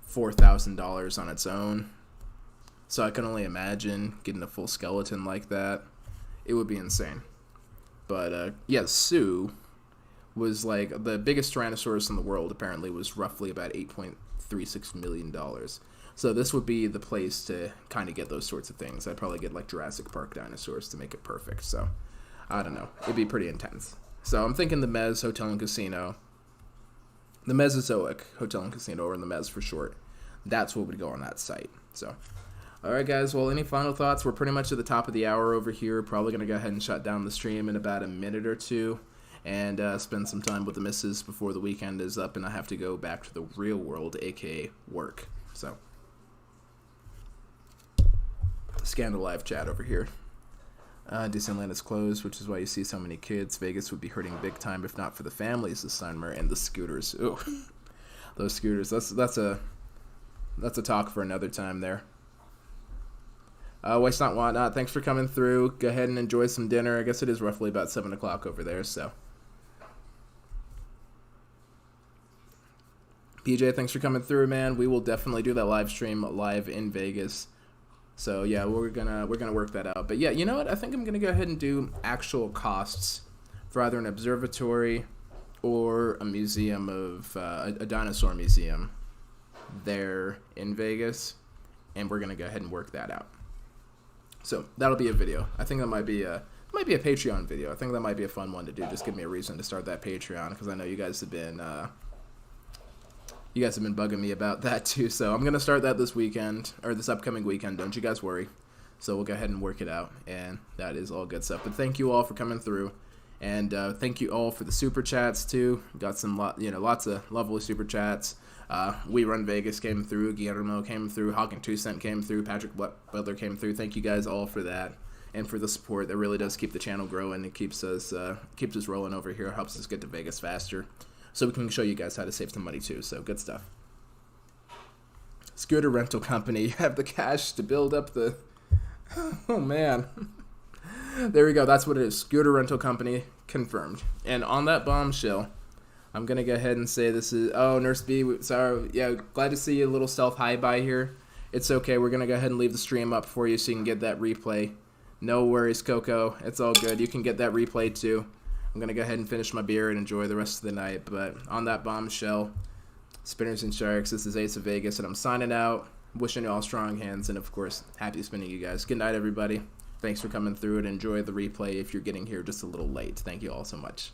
$4,000 on its own. So I can only imagine getting a full skeleton like that. It would be insane. But yeah, Sue was like the biggest Tyrannosaurus in the world. Apparently, was roughly about $8.36 million. So this would be the place to kind of get those sorts of things. I'd probably get like Jurassic Park dinosaurs to make it perfect. So I don't know. It'd be pretty intense. So I'm thinking the Mez Hotel and Casino, the Mesozoic Hotel and Casino, or in the Mez for short. That's what would go on that site. So. All right, guys. Well, any final thoughts? We're pretty much at the top of the hour over here. Probably going to go ahead and shut down the stream in about a minute or two and spend some time with the missus before the weekend is up and I have to go back to the real world, a.k.a. work. So, scan the live chat over here. Disneyland is closed, which is why you see so many kids. Vegas would be hurting big time if not for the families this summer and the scooters. Ooh, those scooters. That's a talk for another time there. Waste Not Want Not, thanks for coming through. Go ahead and enjoy some dinner. I guess it is roughly about 7 o'clock over there, so. PJ, thanks for coming through, man. We will definitely do that live stream live in Vegas. So yeah, we're gonna work that out. But yeah, you know what? I think I'm gonna go ahead and do actual costs for either an observatory or a museum of a dinosaur museum there in Vegas, and we're gonna go ahead and work that out. So that'll be a video. I think that might be a Patreon video. I think that might be a fun one to do. Just give me a reason to start that Patreon, because I know you guys have been bugging me about that too. So I'm gonna start that this weekend, or this upcoming weekend. Don't you guys worry. So we'll go ahead and work it out, and that is all good stuff. But thank you all for coming through, and thank you all for the super chats too. Got some lots of lovely super chats. We Run Vegas came through, Guillermo came through, Hawking 2 Cent came through, Patrick Butler came through. Thank you guys all for that and for the support. That really does keep the channel growing. It keeps us rolling over here. It helps us get to Vegas faster, so we can show you guys how to save some money too. So good stuff. Scooter rental company, you have the cash to build up the. Oh man. There we go. That's what it is. Scooter rental company confirmed. And on that bombshell, I'm going to go ahead and say this is... Oh, Nurse B, sorry. Yeah, glad to see you. A little self-high by here. It's okay. We're going to go ahead and leave the stream up for you so you can get that replay. No worries, Coco. It's all good. You can get that replay too. I'm going to go ahead and finish my beer and enjoy the rest of the night. But on that bombshell, Spinners and Sharks, this is Ace of Vegas, and I'm signing out. Wishing you all strong hands, and of course, happy spinning, you guys. Good night, everybody. Thanks for coming through, and enjoy the replay if you're getting here just a little late. Thank you all so much.